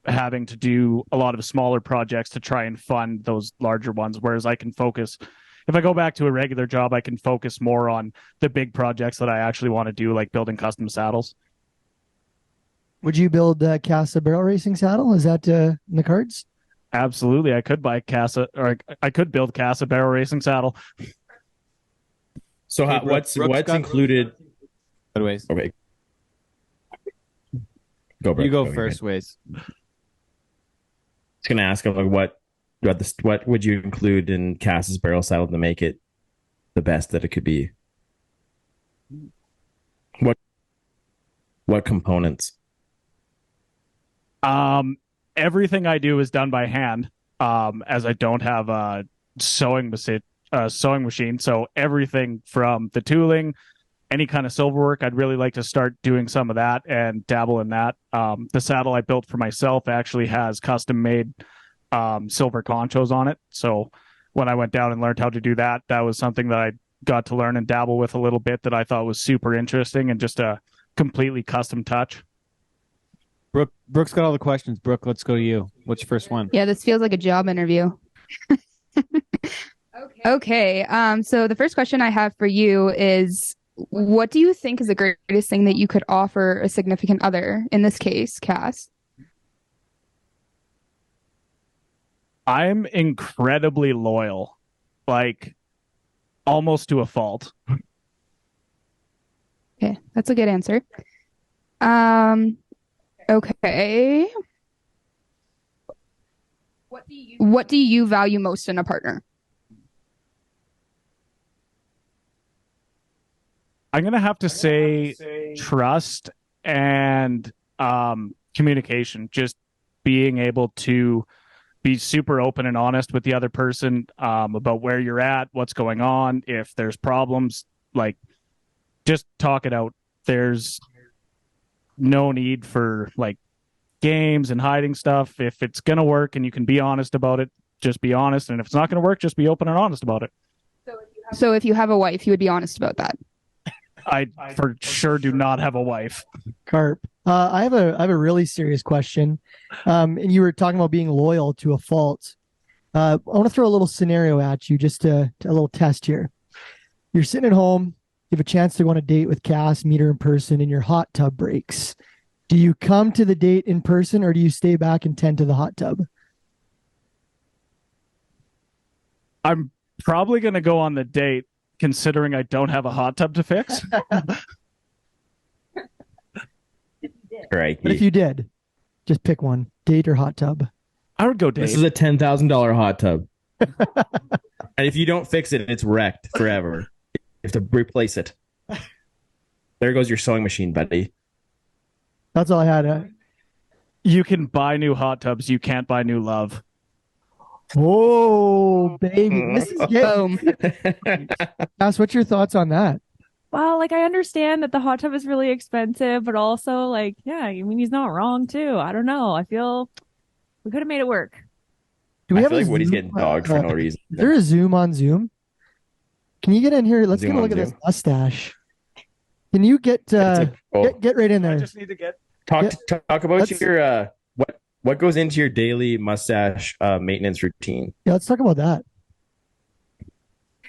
having to do a lot of smaller projects to try and fund those larger ones. Whereas I can focus, if I go back to a regular job, I can focus more on the big projects that I actually want to do, like building custom saddles. Would you build Cass a barrel racing saddle? Is that in the cards? Absolutely, I could buy Casa, or I could build Casa barrel racing saddle. So Hey, what's Brooks got included? Anyways, Okay, go, you Brooks. go Go, first, Ways. Just gonna ask him like what would you include in Cass's barrel saddle to make it the best that it could be? What components? Everything I do is done by hand, as I don't have a sewing machine. So everything from the tooling, any kind of silver work, I'd really like to start doing some of that and dabble in that. The saddle I built for myself actually has custom made silver conchos on it. So when I went down and learned how to do that, that was something that I got to learn and dabble with a little bit that I thought was super interesting and just a completely custom touch. Brooks got all the questions. Brooke, let's go to you. What's your first one? Yeah, this feels like a job interview. Okay. So the first question I have for you is, what do you think is the greatest thing that you could offer a significant other, in this case, Cass? I'm incredibly loyal, like almost to a fault. Okay, that's a good answer. Okay. What do you value most in a partner? I'm gonna have to say trust and communication. Just being able to be super open and honest with the other person about where you're at, what's going on, if there's problems, like just talk it out. There's no need for like games and hiding stuff. If it's gonna work and you can be honest about it, just be honest. And if it's not gonna work, just be open and honest about it. So if you have a wife, you would be honest about that. I for sure do not have a wife. Carp. I have a really serious question. And you were talking about being loyal to a fault. I want to throw a little scenario at you, just a little test here. You're sitting at home, you have a chance to go on a date with Cass, meet her in person, and your hot tub breaks. Do you come to the date in person or do you stay back and tend to the hot tub? I'm probably gonna go on the date, considering I don't have a hot tub to fix. Right. But if you did, just pick one, date or hot tub. I would go date. This is a $10,000 hot tub. And if you don't fix it, it's wrecked forever. You have to replace it. There goes your sewing machine, buddy. That's all I had. You can buy new hot tubs. You can't buy new love. Whoa, baby. This is Boom. Cass, what's your thoughts on that? Well, like I understand that the hot tub is really expensive, but also like, yeah, I mean he's not wrong too. I don't know. I feel we could have made it work. Do we I have feel a like Woody's Zoom? getting dogged for no reason. Is there a Zoom on Zoom? Can you get in here? Let's Zoom get a on look at this Zoom? mustache. Can you get get right in I there? just need to get talk about let's- your what goes into your daily mustache maintenance routine. Yeah, let's talk about that.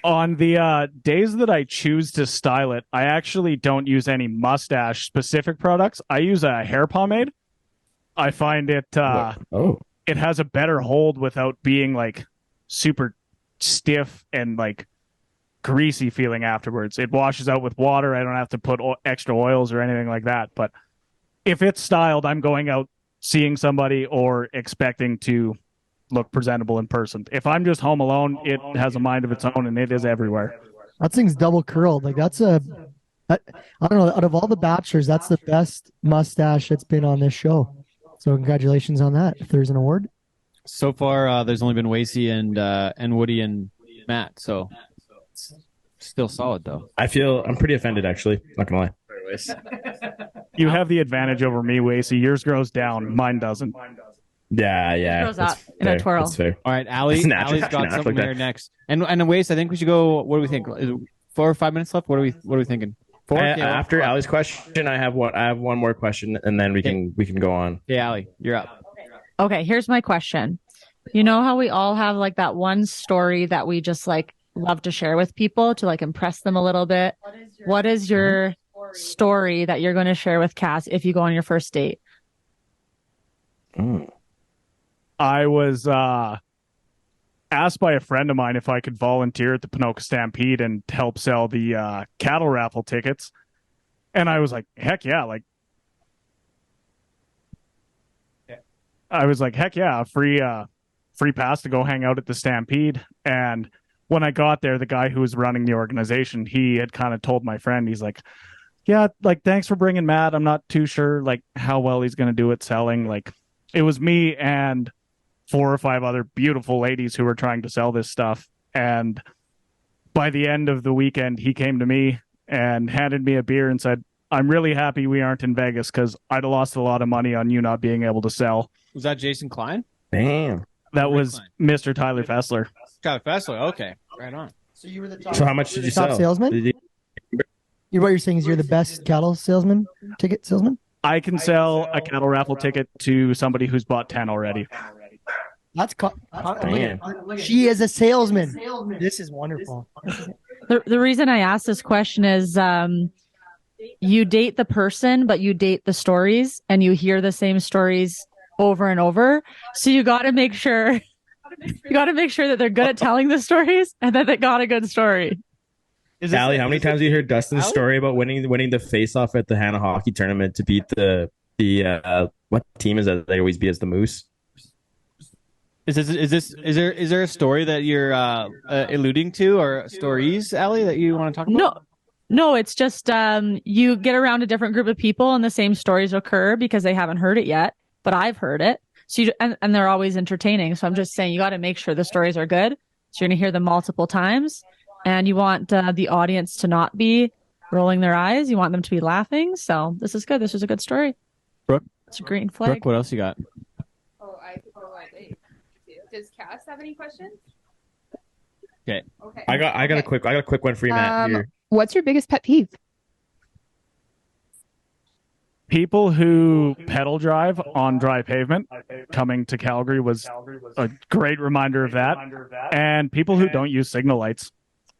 on the days that I choose to style it. I actually don't use any mustache specific products. I use a hair pomade. I find it it has a better hold without being like super stiff and like greasy feeling afterwards. It washes out with water. I don't have to put extra oils or anything like that. But if it's styled, I'm going out seeing somebody or expecting to look presentable in person. If I'm just home alone, it has a mind of its own and it is everywhere. That thing's double curled. Like I don't know. Out of all the bachelors, that's the best mustache that's been on this show. So congratulations on that. If there's an award. So far, there's only been Wasey and Woody and Matt. So it's still solid though. I'm pretty offended actually. Not gonna lie. You have the advantage over me, Wasey. Yours grows down. Mine doesn't. Yeah. Grows That's up in a fair. twirl. That's fair. All right, Allie's It's natural. got Natural something like there that. next. And Waste, I think we should go. What do we think? Is it 4 or 5 minutes left? What are we thinking? 4. Okay, After Allie's question, I have one more question, and then we can go on. Hey, Allie, you're up. Okay, here's my question. You know how we all have like that one story that we just like love to share with people to like impress them a little bit? What is your story that you're going to share with Cass if you go on your first date? I was asked by a friend of mine if I could volunteer at the Ponoka Stampede and help sell the cattle raffle tickets. And I was like, heck yeah. Like, I was like, heck yeah, free pass to go hang out at the Stampede. And when I got there, the guy who was running the organization, he had kind of told my friend, he's like, yeah, like, thanks for bringing Matt. I'm not too sure, like, how well he's going to do at selling. Like, it was me and 4 or 5 other beautiful ladies who were trying to sell this stuff. And by the end of the weekend, he came to me and handed me a beer and said, I'm really happy we aren't in Vegas because I'd have lost a lot of money on you not being able to sell. Was that Jason Klein? Damn. That was Mr. Tyler Fessler. Tyler Fessler. Okay, right on. So you were the top. So how much did you top sell? salesman? What you're saying is you're the best cattle salesman, ticket salesman? I can sell a cattle raffle ticket to somebody who's bought 10 already. That's Damn. she is a salesman. This is wonderful. The reason I asked this question is you date the person, but you date the stories and you hear the same stories over and over. So you got to make sure that they're good at telling the stories and that they got a good story. Allie, how many times have you heard Dustin's story about winning the face-off at the Hannah hockey tournament to beat the what team is that they always beat as the Moose? Is there a story that you're alluding to, or stories, Allie, that you want to talk about? No, it's just you get around a different group of people and the same stories occur because they haven't heard it yet, but I've heard it. So and they're always entertaining. So I'm just saying you got to make sure the stories are good. So you're going to hear them multiple times, and you want the audience to not be rolling their eyes. You want them to be laughing. So this is good. This is a good story. Brooke, it's a green flag. Brooke, what else you got? Does Cass have any questions? Okay. I got a quick one for you, Matt. Here. What's your biggest pet peeve? People who pedal drive on dry pavement. Coming to Calgary was a great reminder of that. And people who don't use signal lights.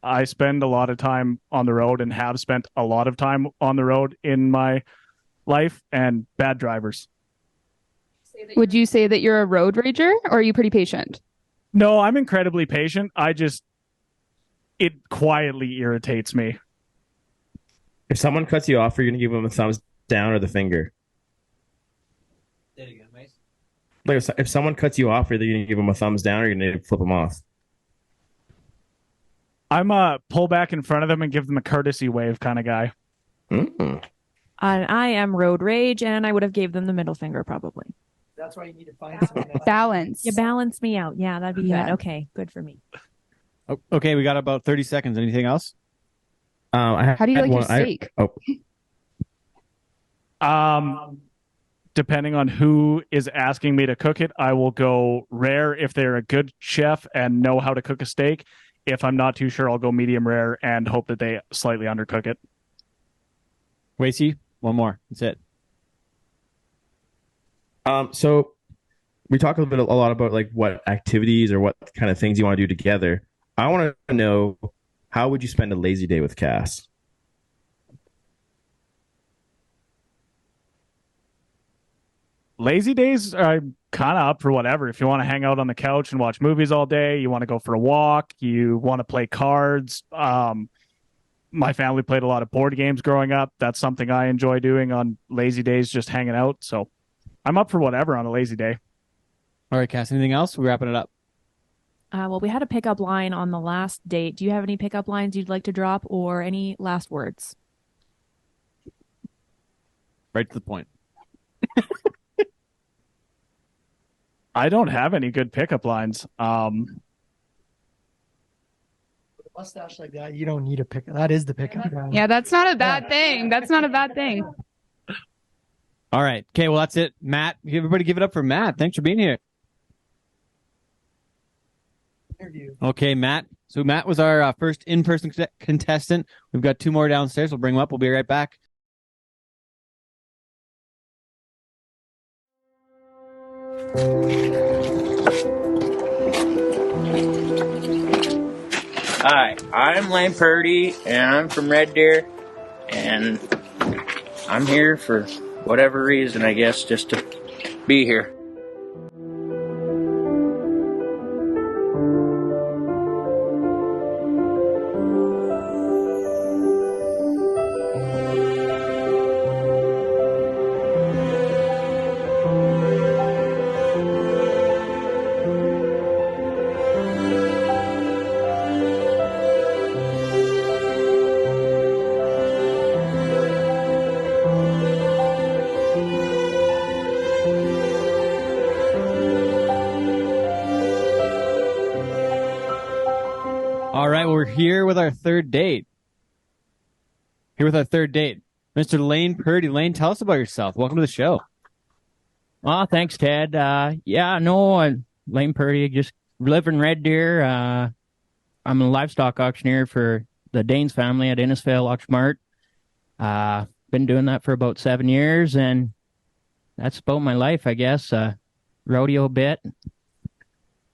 I spend a lot of time on the road and have spent a lot of time on the road in my life, and bad drivers. Would you say that you're a road rager, or are you pretty patient? No, I'm incredibly patient. It quietly irritates me. If someone cuts you off, are you going to give them a thumbs down or the finger? Say it again, Mace. Like if someone cuts you off, are you going to give them a thumbs down or are you going to flip them off? I'm a pull back in front of them and give them a courtesy wave kind of guy. Mm-hmm. I am road rage, and I would have gave them the middle finger probably. That's why you need to find someone balance. You balance me out. Yeah, that'd be good. Okay, good for me. Okay, we got about 30 seconds. Anything else? How do you like your steak? Depending on who is asking me to cook it, I will go rare if they're a good chef and know how to cook a steak. If I'm not too sure, I'll go medium rare and hope that they slightly undercook it. Wasey, one more. That's it. So we talked a lot about like what activities or what kind of things you want to do together. I want to know, how would you spend a lazy day with Cass? Lazy days are kind of up for whatever. If you want to hang out on the couch and watch movies all day, you want to go for a walk, you want to play cards. My family played a lot of board games growing up. That's something I enjoy doing on lazy days, just hanging out. So I'm up for whatever on a lazy day. All right, Cass, anything else? We're wrapping it up. Well, we had a pickup line on the last date. Do you have any pickup lines you'd like to drop or any last words? Right to the point. I don't have any good pickup lines. With a mustache like that, you don't need a pickup. That is the pickup. Yeah, that's not a bad thing. That's not a bad thing. All right. Okay, well, that's it. Matt, everybody give it up for Matt. Thanks for being here. Interview. Okay, Matt. So Matt was our first in-person contestant. We've got 2 more downstairs. We'll bring them up. We'll be right back. Hi, I'm Lane Purdy, and I'm from Red Deer, and I'm here for whatever reason, I guess, just to be here. we're here with our third date. Mr. Lane Purdy. Lane, tell us about yourself. Welcome to the show. Oh, thanks, Ted. Lane Purdy, just live in Red Deer. I'm a livestock auctioneer for the Danes family at Innisfail Auction Mart. Been doing that for about 7 years, and that's about my life, I guess. Rodeo bit,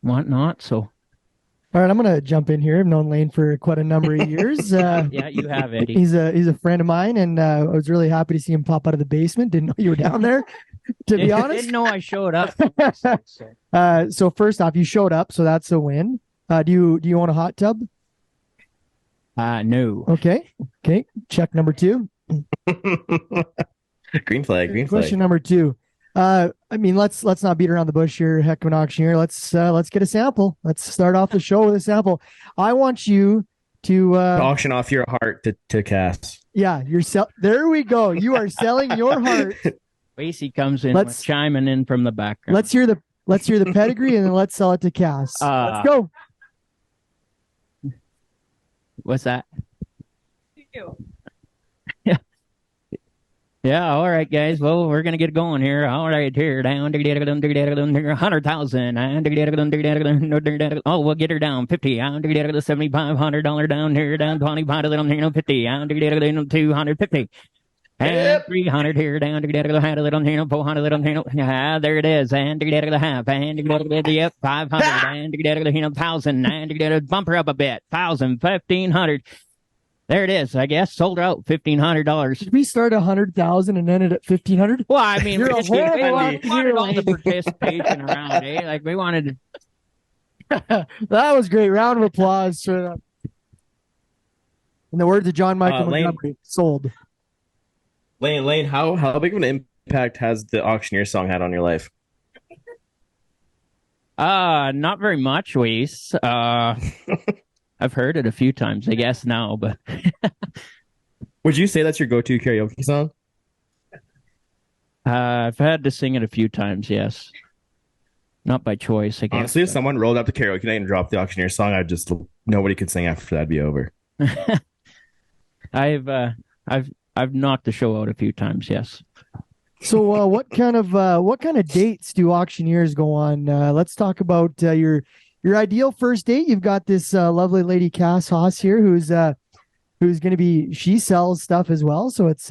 whatnot. So, all right, I'm gonna jump in here. I've known Lane for quite a number of years. yeah, you have, Eddie. He's a friend of mine, and I was really happy to see him pop out of the basement. Didn't know you were down there. To be honest, didn't know I showed up. So first off, you showed up, so that's a win. Do you own a hot tub? No. Okay. Check number 2. Green flag. Question number 2. Let's not beat around the bush here, heck of an auctioneer. Let's get a sample. Let's start off the show with a sample. I want you to auction off your heart to Cass. Yeah, there we go. You are selling your heart. Lacey comes in chiming in from the background. Let's hear the pedigree and then let's sell it to Cass. Let's go. What's that? Yeah, all right, guys. Well, we're gonna get going here. All right, here down 100,000. Oh, we'll get her down 50. $7,500 down here, down 25, 50. 250. And 300 here down to get a little 400 yeah, there it is. And to get a half, and to get yep, 500, and to get a 1,000, and to get a bumper up a bit, 1,000, 1,500. There it is. I guess sold out $1,500. Did we start 100,000 and ended at 1,500? Well, I mean, we wanted all the participation around, eh? Like we wanted. That was great. Round of applause for that. In the words of John Michael Montgomery, sold. Lane, how big of an impact has the auctioneer song had on your life? Not very much, Weiss. I've heard it a few times, I guess now, but would you say that's your go-to karaoke song? I've had to sing it a few times, yes. Not by choice, I guess. Honestly, if someone rolled up to karaoke night and dropped the auctioneer song, nobody could sing after that'd be over. I've knocked the show out a few times, yes. So, what kind of dates do auctioneers go on? Let's talk about your ideal first date. You've got this lovely lady Cass Haas here, who's going to be. She sells stuff as well, so it's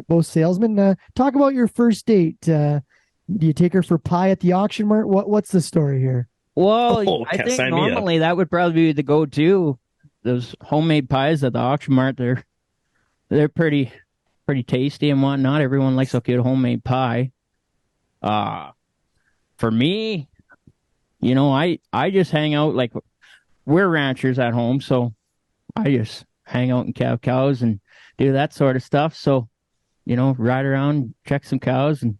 both salesmen. Talk about your first date. Do you take her for pie at the auction mart? What's the story here? Well, I think normally that would probably be the go-to. Those homemade pies at the auction mart, they're pretty tasty and whatnot. Everyone likes a good homemade pie. For me, I just hang out. Like, we're ranchers at home, so I just hang out and calve cows and do that sort of stuff. So, ride around, check some cows, and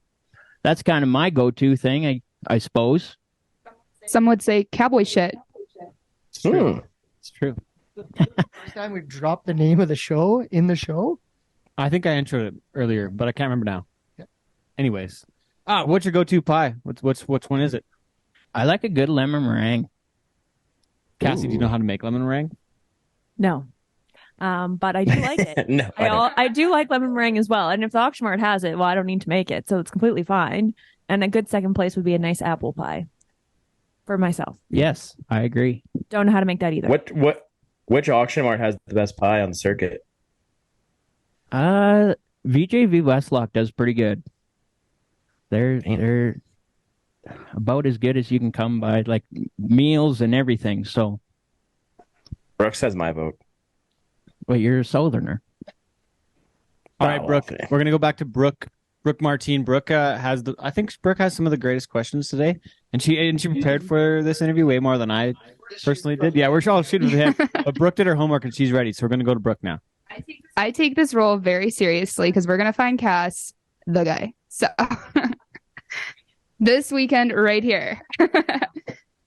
that's kind of my go-to thing, I suppose. Some would say cowboy shit. It's true. It's true. First time we've dropped the name of the show in the show. I think I introed it earlier, but I can't remember now. Yeah. Anyways, what's your go-to pie? Which one is it? I like a good lemon meringue. Cassie, do you know how to make lemon meringue? No. But I do like it. No, I do like lemon meringue as well. And if the auction mart has it, well, I don't need to make it. So it's completely fine. And a good second place would be a nice apple pie for myself. Yes, I agree. Don't know how to make that either. Which auction mart has the best pie on the circuit? VJV Westlock does pretty good. They're about as good as you can come by, like meals and everything. So Brooks has my vote. Well, you're a southerner. All right, Brooke. We're gonna go back to Brooke Martine. Brooke I think Brooke has some of the greatest questions today, and she prepared for this interview way more than I personally did. Yeah, we're all shooting for him, but Brooke did her homework and she's ready, so we're gonna go to Brooke now. I take this role very seriously because we're going to find Cass, the guy. So this weekend right here.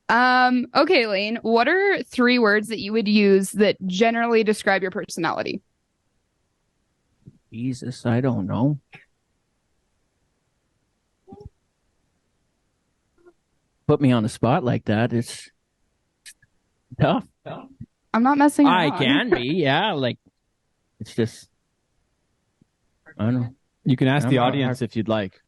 Okay, Lane, what are 3 words that you would use that generally describe your personality? Jesus, I don't know. Put me on the spot like that. It's tough. I'm not messing I around. can be, yeah. Like, it's just, I don't know. You can ask I'm the not- audience if you'd like.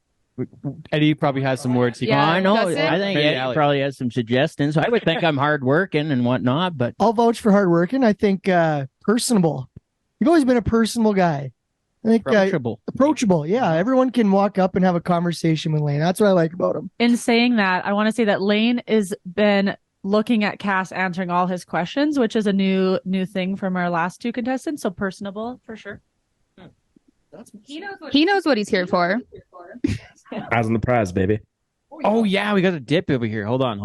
Eddie probably has some words. He Yeah, I know. Dustin? I think Maybe Eddie Alec. probably has some suggestions. I would think I'm hardworking and whatnot, but I'll vouch for hard working. I think personable. You've always been a personable guy. I think approachable. approachable. Yeah, everyone can walk up and have a conversation with Lane. That's what I like about him. In saying that, I want to say that Lane has been looking at Cass answering all his questions, which is a new thing from our last two contestants. So personable for sure. He knows what he's here for. Eyes on the prize, baby. Oh yeah, we got a dip over here. Hold on.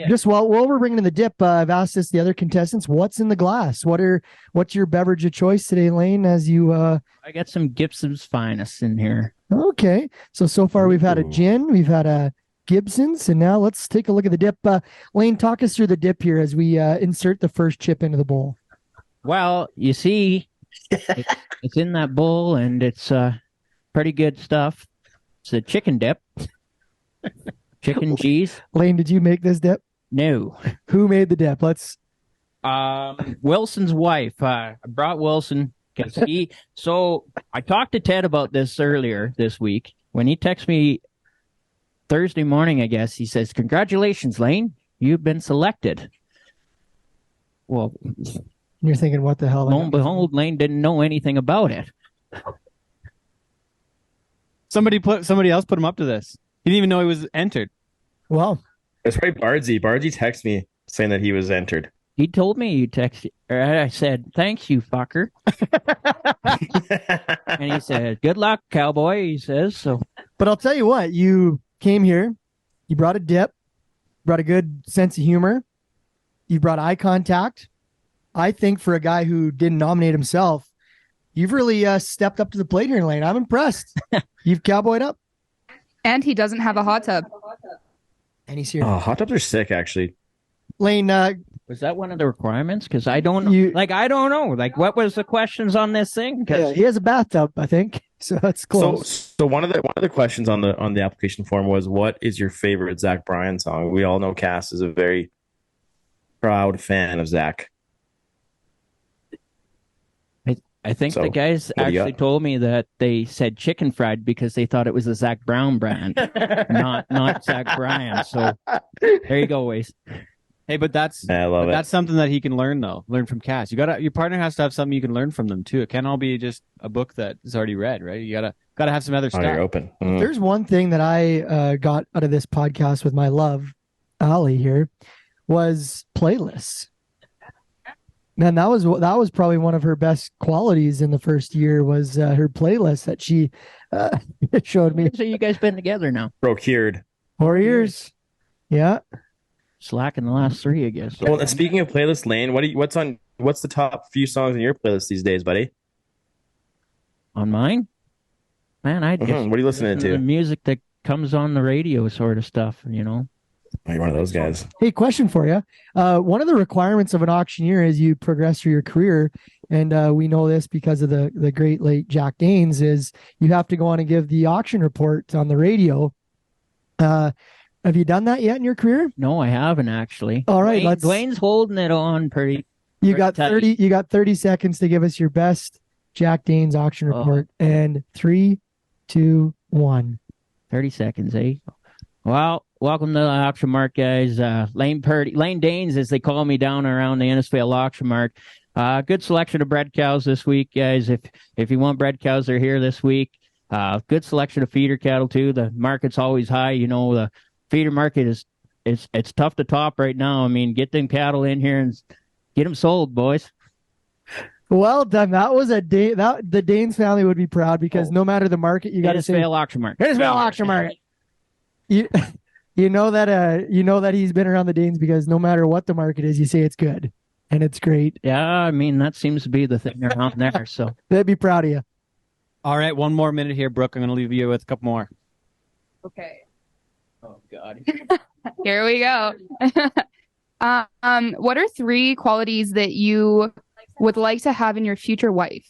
Just while we're bringing in the dip, I've asked this the other contestants. What's in the glass? What's your beverage of choice today, Lane? As you I got some Gibson's Finest in here. okay. So far we've had a gin, we've had a Gibson's, and now let's take a look at the dip. Lane, talk us through the dip here as we insert the first chip into the bowl. Well, you see, it's in that bowl, and it's pretty good stuff. It's a chicken dip, chicken cheese. Lane, did you make this dip? No, Who made the dip? Let's. Wilson's wife. I brought Wilson because he. So I talked to Ted about this earlier this week when he texted me Thursday morning. I guess he says, "Congratulations, Lane, you've been selected." Well, You're thinking, what the hell? lo and behold, Lane didn't know anything about it. Somebody else put him up to this. He didn't even know he was entered. Well, It's probably Bardsey. Bardsey texted me saying that he was entered. He told me you texted. I said, "Thanks, you fucker." And he said, "Good luck, cowboy." He says so. but I'll tell you what, you came here, you brought a dip, brought a good sense of humor, you brought eye contact. I think for a guy who didn't nominate himself, you've really stepped up to the plate here, Lane. I'm impressed. You've cowboyed up. And he doesn't have a hot tub. And he's here. Oh, hot tubs are sick, actually. Lane, Was that one of the requirements? Because I don't know. You- I don't know. Like, what was the questions on this thing? yeah, Because he has a bathtub, I think. So that's close. So one of the questions on the application form was, what is your favorite Zach Bryan song? We all know Cass is a very proud fan of Zach. I think So, the guys what do you actually got? told me that they said chicken fried because they thought it was a Zach Brown brand, not Zach Bryan. So there you go, Waze. Hey, but that's I love it. that's something that he can learn though. Learn from Cass. Your partner has to have something you can learn from them too. It can't all be just a book that is already read, right? You gotta have some other Oh, stuff. you're open. Mhm. There's one thing that I got out of this podcast with my love, Allie here, was playlists. Man, that was probably one of her best qualities in the first year was her playlist that she showed me. So you guys been together now? Procured. 4 years. Yeah. Slack in the last 3, I guess. Well, and speaking of playlist, Lane, what's the top few songs in your playlist these days, buddy? On mine, man, I just What are you listening the to? music that comes on the radio, sort of stuff. Oh, you're one of those guys. Hey, question for you. One of the requirements of an auctioneer as you progress through your career, and we know this because of the great late Jack Danes, is you have to go on and give the auction report on the radio. Have you done that yet in your career? No, I haven't actually. All right, Dwayne's holding it on pretty. You got tight. 30. You got 30 seconds to give us your best Jack Danes auction Oh. report. And 3, 2, 1. 30 seconds, eh? Well, welcome to the auction mark, guys. Lane Danes, as they call me down around the Innisfail auction mark. Good selection of bred cows this week, guys. If you want bred cows, they're here this week. Good selection of feeder cattle too. The market's always high. The feeder market it's tough to top right now. I mean, get them cattle in here and get them sold, boys. Well done. That was a day that the Danes family would be proud because no matter the market, you got to say Innisfail auction mark. Innisfail auction market. You know that he's been around the Danes because no matter what the market is, you say it's good and it's great. Yeah, I mean that seems to be the thing around there. So They'd be proud of you. All right, one more minute here, Brooke. I'm going to leave you with a couple more. Okay. oh god. Here we go. What are 3 qualities that you would like to have in your future wife?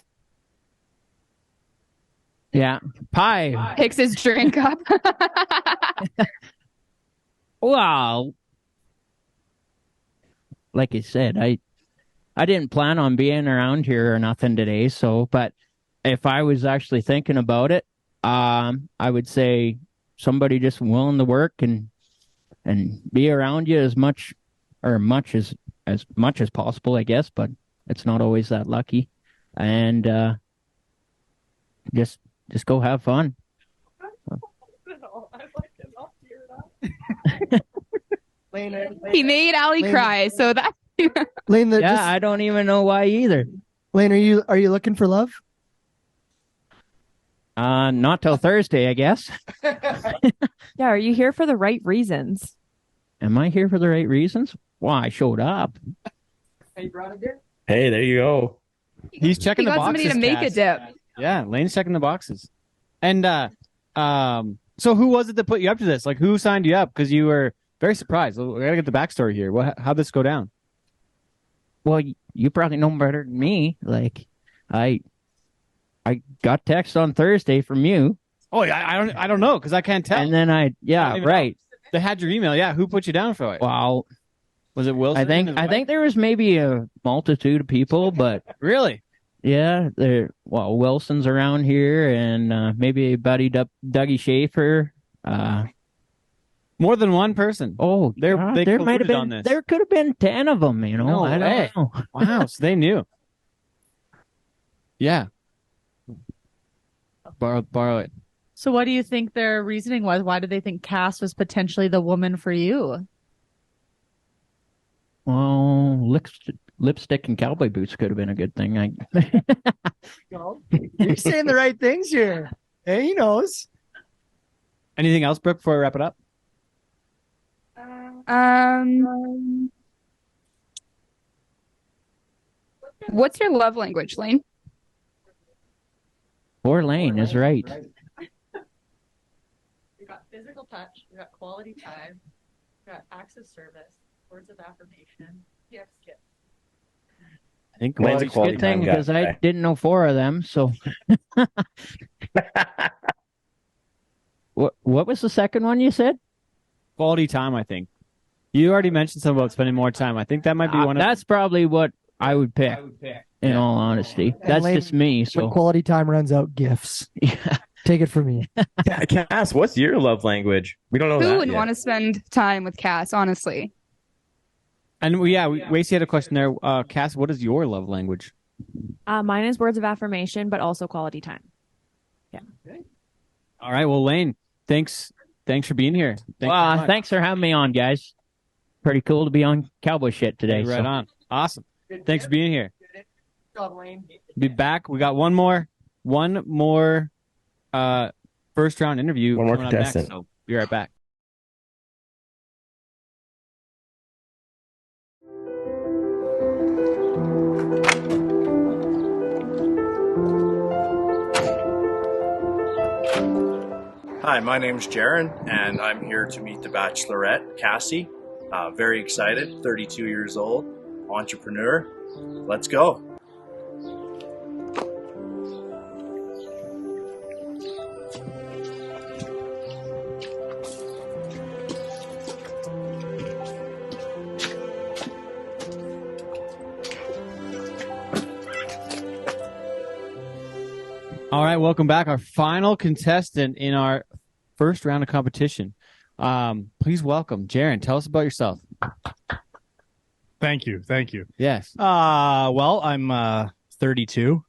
Yeah, pie. Picks his drink up. Well, like I said, I didn't plan on being around here or nothing today. So, but if I was actually thinking about it, I would say somebody just willing to work and be around you as much or as much as possible, I guess. But it's not always that lucky, and just go have fun. He made Allie cry, so that. Lane, I don't even know why either. Lane, are you looking for love? Not till Thursday, I guess. Yeah, are you here for the right reasons? Am I here for the right reasons? Well, I showed up. Hey, brought it there? Hey, there you go. He's checking He the got boxes. somebody to make a dip. Yeah, Lane's checking the boxes. And so who was it that put you up to this? Like, who signed you up? Because you were very surprised. We gotta get the backstory here. How'd this go down? Well, you probably know better than me. Like, I got text on Thursday from you. Oh, yeah, I don't know because I can't tell. And then right. Know. They had your email. Yeah, who put you down for it? Well, was it Wilson? I think there was maybe a multitude of people, but really, yeah, Wilson's around here, and maybe a buddy Dougie Schaefer. More than one person. Oh, they might have been. On this. There could have been 10 of them. You know, no I don't know. Wow, so they knew. Yeah. Borrow it. So what do you think their reasoning was? Why did they think Cass was potentially the woman for you? Well, lipstick and cowboy boots could have been a good thing. You're saying the right things here. Hey, he knows. Anything else, Brooke, before we wrap it up? What's your love language, Lane? Poor Lane is right. We got physical touch. We got quality time. We got acts of service. Words of affirmation. Gifts. I think Lane's a it's a quality good thing time guy. because I didn't know 4 of them. So, what was the second one you said? Quality time, I think. You already mentioned something about spending more time. I think that might be one of That's probably what I would pick. In all honesty, that's Lane, just me. So when quality time runs out, gifts. yeah. Take it from me. Cass, what's your love language? We don't know Who that would yet. want to spend time with Cass, honestly? And Wasey had a question there. Cass, what is your love language? Mine is words of affirmation, but also quality time. Yeah. All right. Well, Lane, thanks for being here. Thanks for having me on, guys. Pretty cool to be on Cowboy shit today. Right on. Awesome. Thanks for being here. Good job, Lane. Be back. We got one more first round interview. One more coming up next, contestant. so be right back. Hi, my name's Jaren, and I'm here to meet the Bachelorette, Cassie. Very excited, 32 years old, entrepreneur. Let's go. All right, welcome back. Our final contestant in our first round of competition. Please welcome Jaren. Tell us about yourself. Thank you. Yes. Well, I'm 32.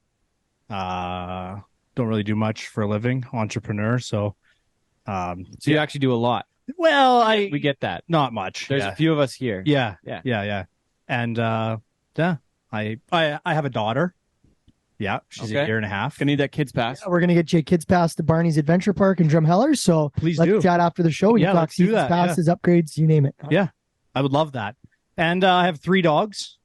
Don't really do much for a living, entrepreneur. So you actually do a lot. Well, we get that. Not much. There's a few of us here. Yeah. And I have a daughter. Yeah, she's a year and a half. Gonna need that kids pass. We're gonna get you a kids pass to Barney's Adventure Park in Drumheller. So please let's chat after the show. We can talk let's do seasons that, passes, upgrades, you name it. Yeah, I would love that. And I have 3 dogs.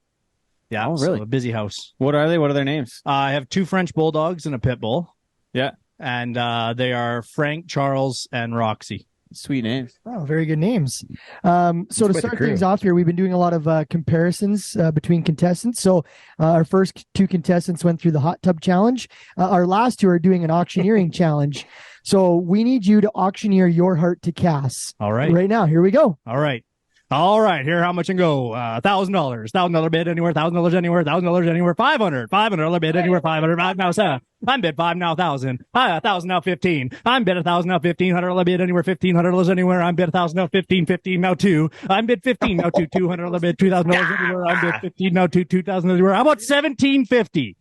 Yeah, oh, really? So a busy house. What are they? What are their names? I have 2 French bulldogs and a pit bull. Yeah, and they are Frank, Charles, and Roxy. Sweet names. Oh, very good names. So to start things off here, we've been doing a lot of comparisons between contestants. So our first 2 contestants went through the hot tub challenge. Our last 2 are doing an auctioneering challenge. So we need you to auctioneer your heart to Cass. All right. Right now. Here we go. All right. All right, here how much and go. $1,000 bid anywhere, $1,000 anywhere, $1,000 anywhere, $500 bid anywhere, 500. Five now 7. I'm bid 5 now 1,000. 1,000 now 15. I'm bid 1,000 now 1,500 bid anywhere, $1,500 anywhere. I'm bid 1,000 now 15. 15 now 2. I'm bid 15 now 2. $200 bid $2,000 anywhere. I'm bid 15 now 2. 2,000 anywhere. How about 1,750?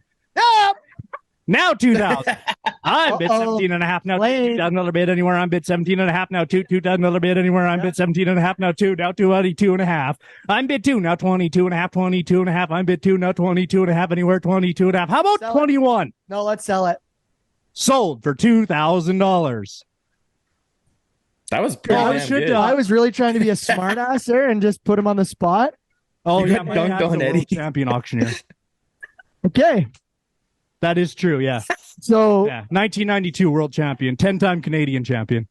Now 2,000. I'm bid 17 and a half now. $2,000 bid anywhere. I'm bid 17 and a half now. $2,000 bid anywhere. I'm bid 17 and a half now. 2 now 22 and a half. I'm bid 2 now 22 and a half. 22 and a half. I'm bid 2 now 22 and a half anywhere. 22 and a half. How about 21? No, let's sell it. Sold for $2,000. That was pretty damn good. I was really trying to be a smart ass there and just put him on the spot. Oh, yeah, dunked on Eddie. Champion auctioneer. Okay. That is true, yeah. So, yeah, 1992 world champion, 10-time Canadian champion.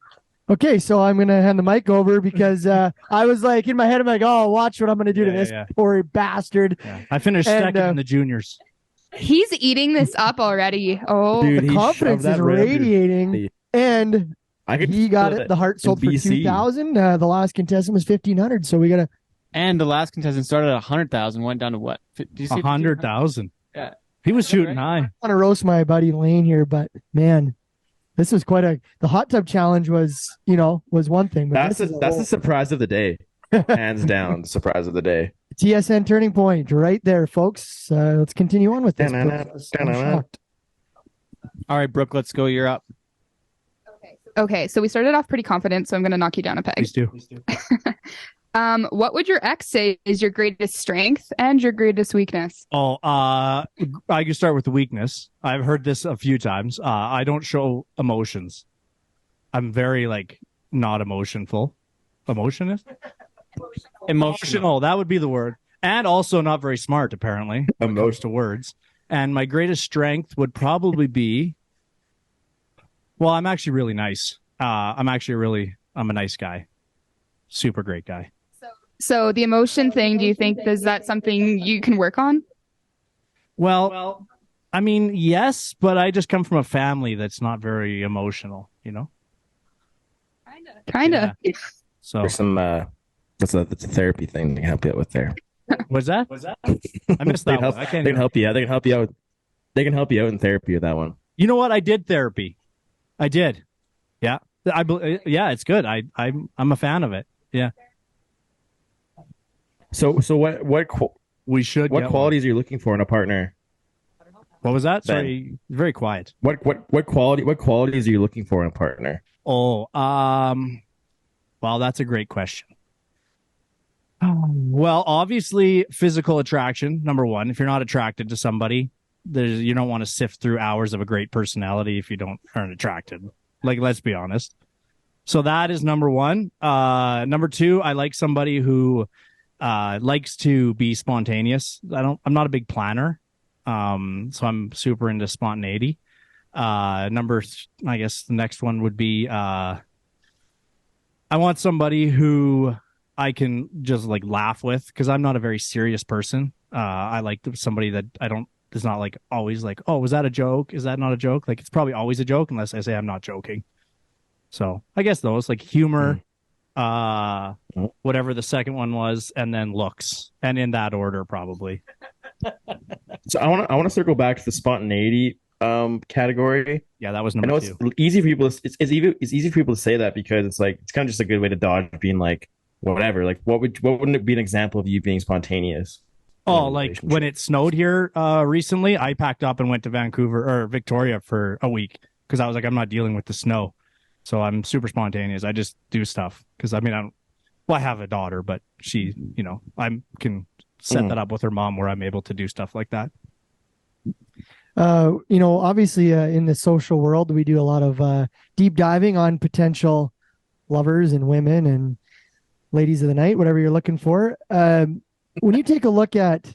Okay, so I'm going to hand the mic over because I was like, in my head, I'm like, oh, watch what I'm going to do to this poor bastard. Yeah. I finished second in the juniors. He's eating this up already. Oh, dude, the confidence is radiating. And he got it. The heart sold for 2,000. The last contestant was 1,500. So we got to. And the last contestant started at 100,000, went down to what? 100,000. Yeah. He was shooting high. I want to roast my buddy Lane here, but man, this was the hot tub challenge was one thing. But that's the surprise of the day. Hands down, the surprise of the day. TSN turning point right there, folks. Let's continue on with this. All right, Brooke, let's go. You're up. Okay, so we started off pretty confident, so I'm going to knock you down a peg. Please do. What would your ex say is your greatest strength and your greatest weakness? Oh, I can start with the weakness. I've heard this a few times. I don't show emotions. I'm very not emotional. Emotionist? Emotional. That would be the word. And also not very smart, apparently. Emotion to words. And my greatest strength would probably be. Well, I'm actually really nice. I'm a nice guy. Super great guy. So the emotion thing, do you think is that something you can work on? Well, I mean, yes, but I just come from a family that's not very emotional, Kinda. Yeah. So there's some that's a therapy thing they can help you out with there. What's that? I missed that one. They can help you out. They can help you out. They can help you out in therapy with that one. You know what? I did therapy. I did. Yeah. Yeah, it's good. I'm a fan of it. Yeah. So what qualities are you looking for in a partner? What was that? Ben. Sorry, very quiet. What qualities are you looking for in a partner? Oh, well, that's a great question. Well, obviously, physical attraction, number one. If you're not attracted to somebody, you don't want to sift through hours of a great personality if you aren't attracted. Let's be honest. So that is number one. Number two, I like somebody who likes to be spontaneous. I'm not a big planner, so I'm super into spontaneity. I guess the next one would be I want somebody who I can just laugh with because I'm not a very serious person. I like somebody that is not always oh, was that a joke? Is that not a joke? It's probably always a joke unless I say I'm not joking. So I guess those humor, whatever the second one was, and then looks, and in that order probably. So I want to circle back to the spontaneity category. Yeah, that was number two. It's easy for people. It's easy for people to say that because it's it's kind of just a good way to dodge being whatever. What wouldn't it be an example of you being spontaneous? Oh, when it snowed here recently, I packed up and went to Vancouver or Victoria for a week because I was I'm not dealing with the snow. So I'm super spontaneous. I just do stuff because I have a daughter, but she, I can set that up with her mom where I'm able to do stuff like that. Obviously in the social world, we do a lot of deep diving on potential lovers and women and ladies of the night, whatever you're looking for. When you take a look at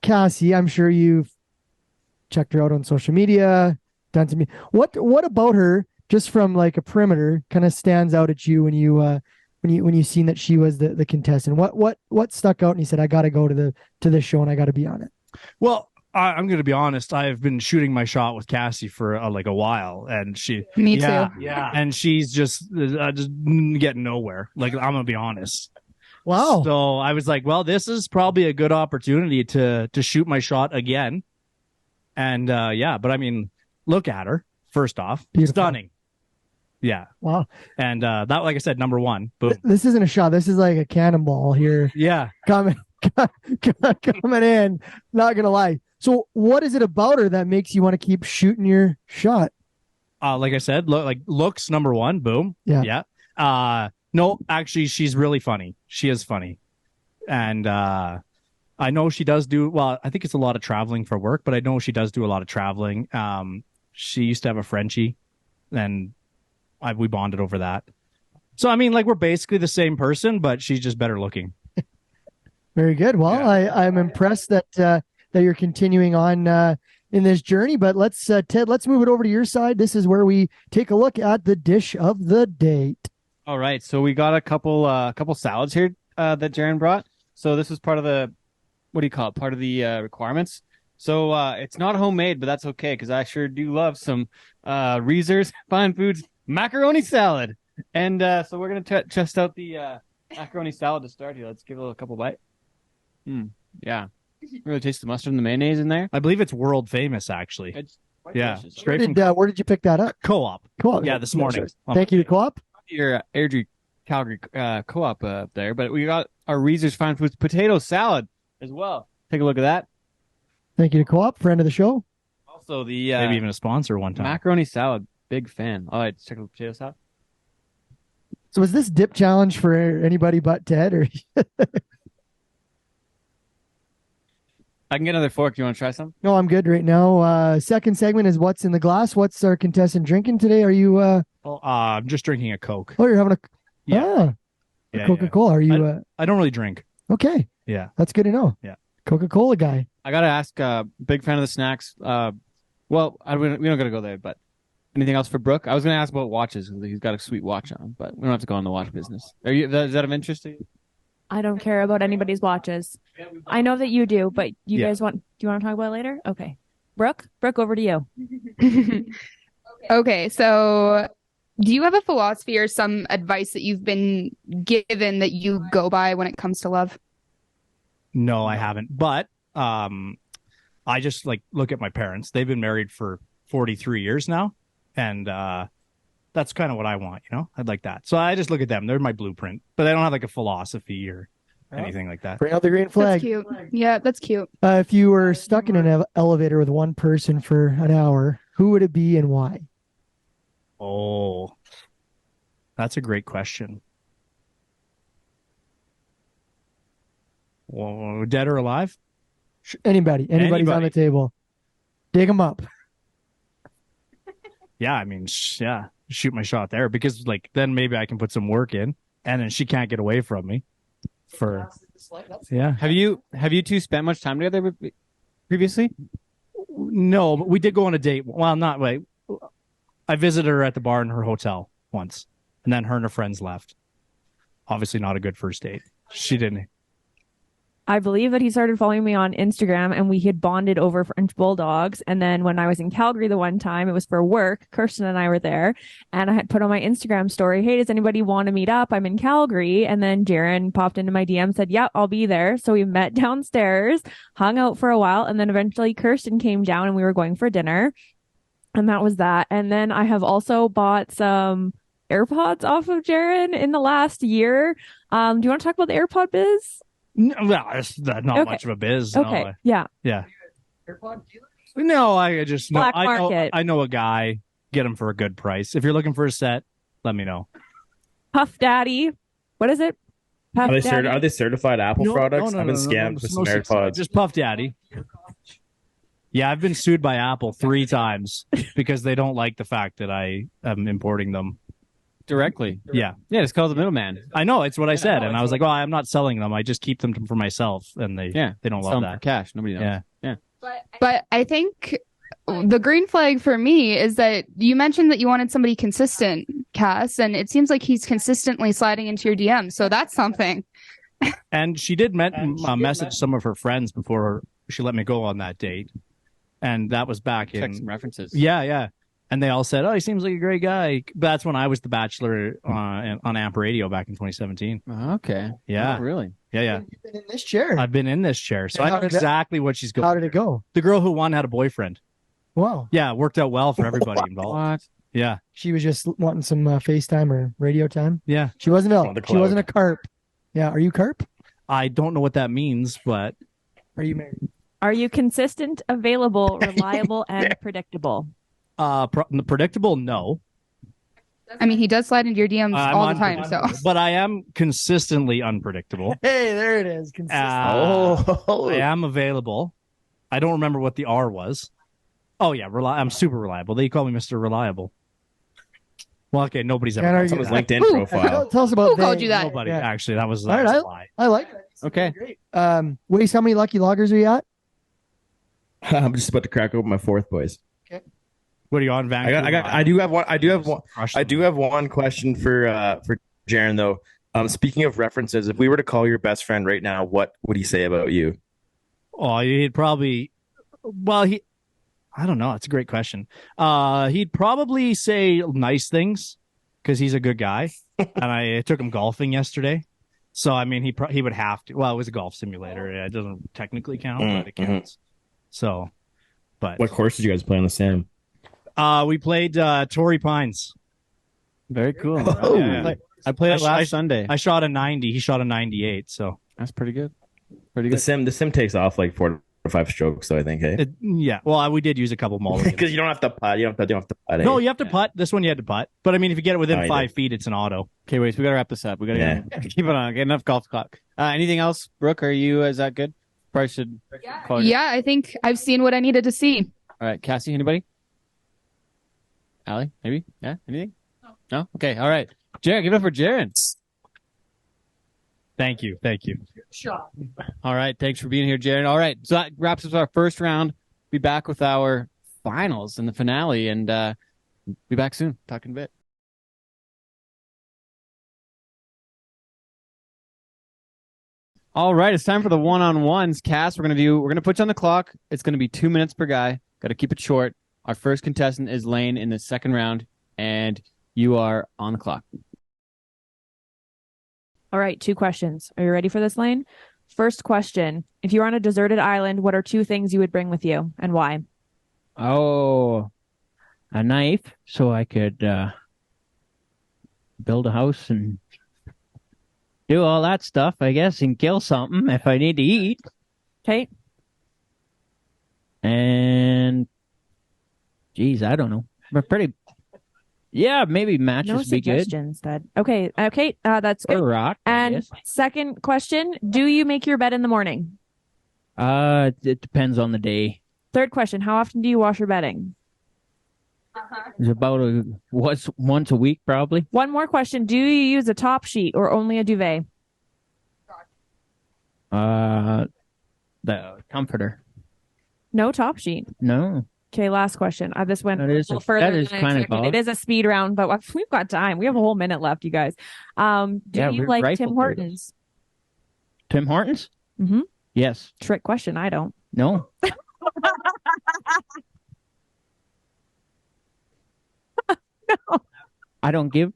Cassie, I'm sure you've checked her out on social media, done some. What about her? Just from a perimeter, kind of stands out at you when you seen that she was the contestant. What stuck out and you said I got to go to this show and I got to be on it. Well, I'm going to be honest. I've been shooting my shot with Cassie for a while, and me too. Yeah, and she's just getting nowhere. I'm gonna be honest. Wow. So I was like, well, this is probably a good opportunity to shoot my shot again. And but I mean, look at her. First off, Beautiful. stunning. Yeah. Wow. And that, like I said, number one. Boom. This isn't a shot. This is like a cannonball here. Yeah. Coming in. Not gonna lie. So, what is it about her that makes you want to keep shooting your shot? Like I said, looks number one. Boom. Yeah. Yeah. No, actually, she's really funny. She is funny, and I know she does do well. I think it's a lot of traveling for work, but I know she does do a lot of traveling. She used to have a Frenchie, and we bonded over that. So I mean, like, we're basically the same person, but she's just better looking. Very good. Well, yeah. I'm impressed that you're continuing on in this journey. But let's Ted, let's move it over to your side. This is where we take a look at the dish of the date. All right, so we got a couple salads here that Jaren brought. So this is part of the, what do you call it? Part of the requirements. So it's not homemade, but that's okay because I sure do love some Reese's Fine Foods macaroni salad. And so we're gonna test out the macaroni salad to start here. Let's give it a couple bite. Yeah, really taste the mustard and the mayonnaise in there. I believe it's world famous, actually. It's quite delicious. Straight where did you pick that up? Co-op. Co-op. Yeah, this morning. Thank you to Co-op. Your Airdrie Calgary Co-op up there, but we got our Reese's Fine Foods potato salad as well. Take a look at that. Thank you to Co-op, friend of the show. Also the maybe even a sponsor one time. Macaroni salad, big fan. All right, let's check out the potato salad. So is this dip challenge for anybody but Ted? Or I can get another fork. Do you want to try some? No, I'm good right now. Second segment is what's in the glass. What's our contestant drinking today? Are you? I'm just drinking a Coke. Oh, you're having a Yeah. Coca-Cola. Are you? I don't really drink. Okay. Yeah. That's good to know. Yeah. Coca-Cola guy. I gotta ask. Big fan of the snacks. Well, we don't gotta go there, but anything else for Brooke? I was gonna ask about watches. He's got a sweet watch on, but we don't have to go on the watch business. Is that of interest to you? I don't care about anybody's watches. I know that you do, but you guys do you want to talk about it later? Okay. Brooke, over to you. Okay, so do you have a philosophy or some advice that you've been given that you go by when it comes to love? No, I haven't. But I just look at my parents. They've been married for 43 years now, and that's kind of what I want, I'd like that. So I just look at them. They're my blueprint, but they don't have a philosophy or anything like that. Bring out the green flag. That's cute. Yeah, that's cute. If you were stuck in an elevator with one person for an hour, who would it be and why? Oh, that's a great question. Well, dead or alive? Anybody's on the table. Dig them up. Yeah, I mean, shoot my shot there because then maybe I can put some work in, and then she can't get away from me. Have you two spent much time together previously? No, but we did go on a date. Well, not wait. I visited her at the bar in her hotel once, and then her and her friends left. Obviously, not a good first date. She didn't. I believe that he started following me on Instagram and we had bonded over French bulldogs. And then when I was in Calgary the one time, it was for work. Kirsten and I were there and I had put on my Instagram story, hey, does anybody want to meet up? I'm in Calgary. And then Jaren popped into my DM, said, yeah, I'll be there. So we met downstairs, hung out for a while. And then eventually Kirsten came down and we were going for dinner. And that was that. And then I have also bought some AirPods off of Jaren in the last year. Do you want to talk about the AirPod biz? No, it's not much of a biz. Okay. No. Yeah. No, I just know. Black market. I know a guy. Get him for a good price. If you're looking for a set, let me know. Puff Daddy. What is it? Are they certified Apple products? I've been scammed with some AirPods. Just Puff Daddy. Yeah, I've been sued by Apple 3 times because they don't like the fact that I am importing them directly. Yeah, it's called the middleman. I know, it's what I said, and I was like, "Well, I'm not selling them. I just keep them for myself." And they don't love that. For cash, nobody knows. Yeah. But I think the green flag for me is that you mentioned that you wanted somebody consistent, Cass, and it seems like he's consistently sliding into your DM. So that's something. And she did message some of her friends before she let me go on that date, and that was back Check in some references. Yeah. And they all said, "Oh, he seems like a great guy." But that's when I was the Bachelor on Amp Radio back in 2017. Okay. Yeah. Oh, really? Yeah. You've been in this chair. I've been in this chair, so And I how know did exactly what she's going. How did it go? The girl who won had a boyfriend. Wow. Yeah, it worked out well for everybody involved. What? Yeah. She was just wanting some FaceTime or radio time. Yeah. She wasn't On the she wasn't a carp. Yeah. Are you carp? I don't know what that means, but Are you married? Are you consistent, available, reliable, and predictable? predictable, no. I mean, he does slide into your DMs I'm all the time. So unpredictable, but I am consistently unpredictable. Hey, there it is. Consistent. I am available. I don't remember what the R was. Oh yeah, I'm super reliable. They call me Mr. Reliable. Well, okay, nobody's ever. Can't That's on argue his that. LinkedIn Ooh, profile. Tell us about Who called they. you that? Nobody. Yeah. Actually, that was, All right, a lie. I like it. Okay. Great. Waste, how many lucky loggers are you at? I'm just about to crack open my fourth, boys. What are you on, Vancouver? I do have one question for Jaren though. Speaking of references, if we were to call your best friend right now, what would he say about you? Oh, he'd probably. Well, I don't know. It's a great question. He'd probably say nice things because he's a good guy, and I took him golfing yesterday. So I mean, he would have to. Well, it was a golf simulator. It doesn't technically count, but it counts. So, but What course did you guys play on the Sam? we played Torrey Pines. Very cool. Oh. Yeah. I played it last Sunday. I shot a 90. He shot a 98. So That's pretty good. Pretty The good. sim takes off like 4 to 5 strokes, though, I think. Hey, yeah. Well, we did use a couple mulligans. because you don't have to putt. You don't have to putt. No, you have to putt. This one you had to putt. But I mean, if you get it within Oh, you 5 did. feet, it's an auto. Okay, wait. So we gotta wrap this up. We gotta keep it on. Get enough golf clock. Anything else, Brooke? Is that good? Probably should call it. yeah, I think I've seen what I needed to see. All right, Cassie. Anybody? Allie? Maybe? Yeah. Anything? No. Okay. All right. Jaren, give it up for Jaren. Thank you. All right. Thanks for being here, Jaren. All right. So that wraps up our first round. Be back with our finals and the finale, and be back soon. Talk in a bit. All right, it's time for the one-on-ones. Cass, we're gonna put you on the clock. It's gonna be 2 minutes per guy. Got to keep it short. Our first contestant is Lane in the second round, and you are on the clock. All right, 2 questions. Are you ready for this, Lane? First question. If you were on a deserted island, what are 2 things you would bring with you and why? Oh, a knife so I could build a house and do all that stuff, I guess, and kill something if I need to eat. Okay. And, geez, I don't know. But yeah, maybe matches No would be good. suggestions, Dad. Okay, that's Or good. rock, I And guess. second question, do you make your bed in the morning? It depends on the day. Third question, how often do you wash your bedding? It's about once a week, probably. One more question, do you use a top sheet or only a duvet? The comforter. No top sheet. No. Okay, last question. This went That a is little further that is than I kind of expected. odd. It is a speed round, but we've got time. We have a whole minute left, you guys. Do Yeah, you we like rifled Tim through Hortons? Tim Hortons? Mm-hmm. Yes. Trick question. I don't. No. No. I don't give.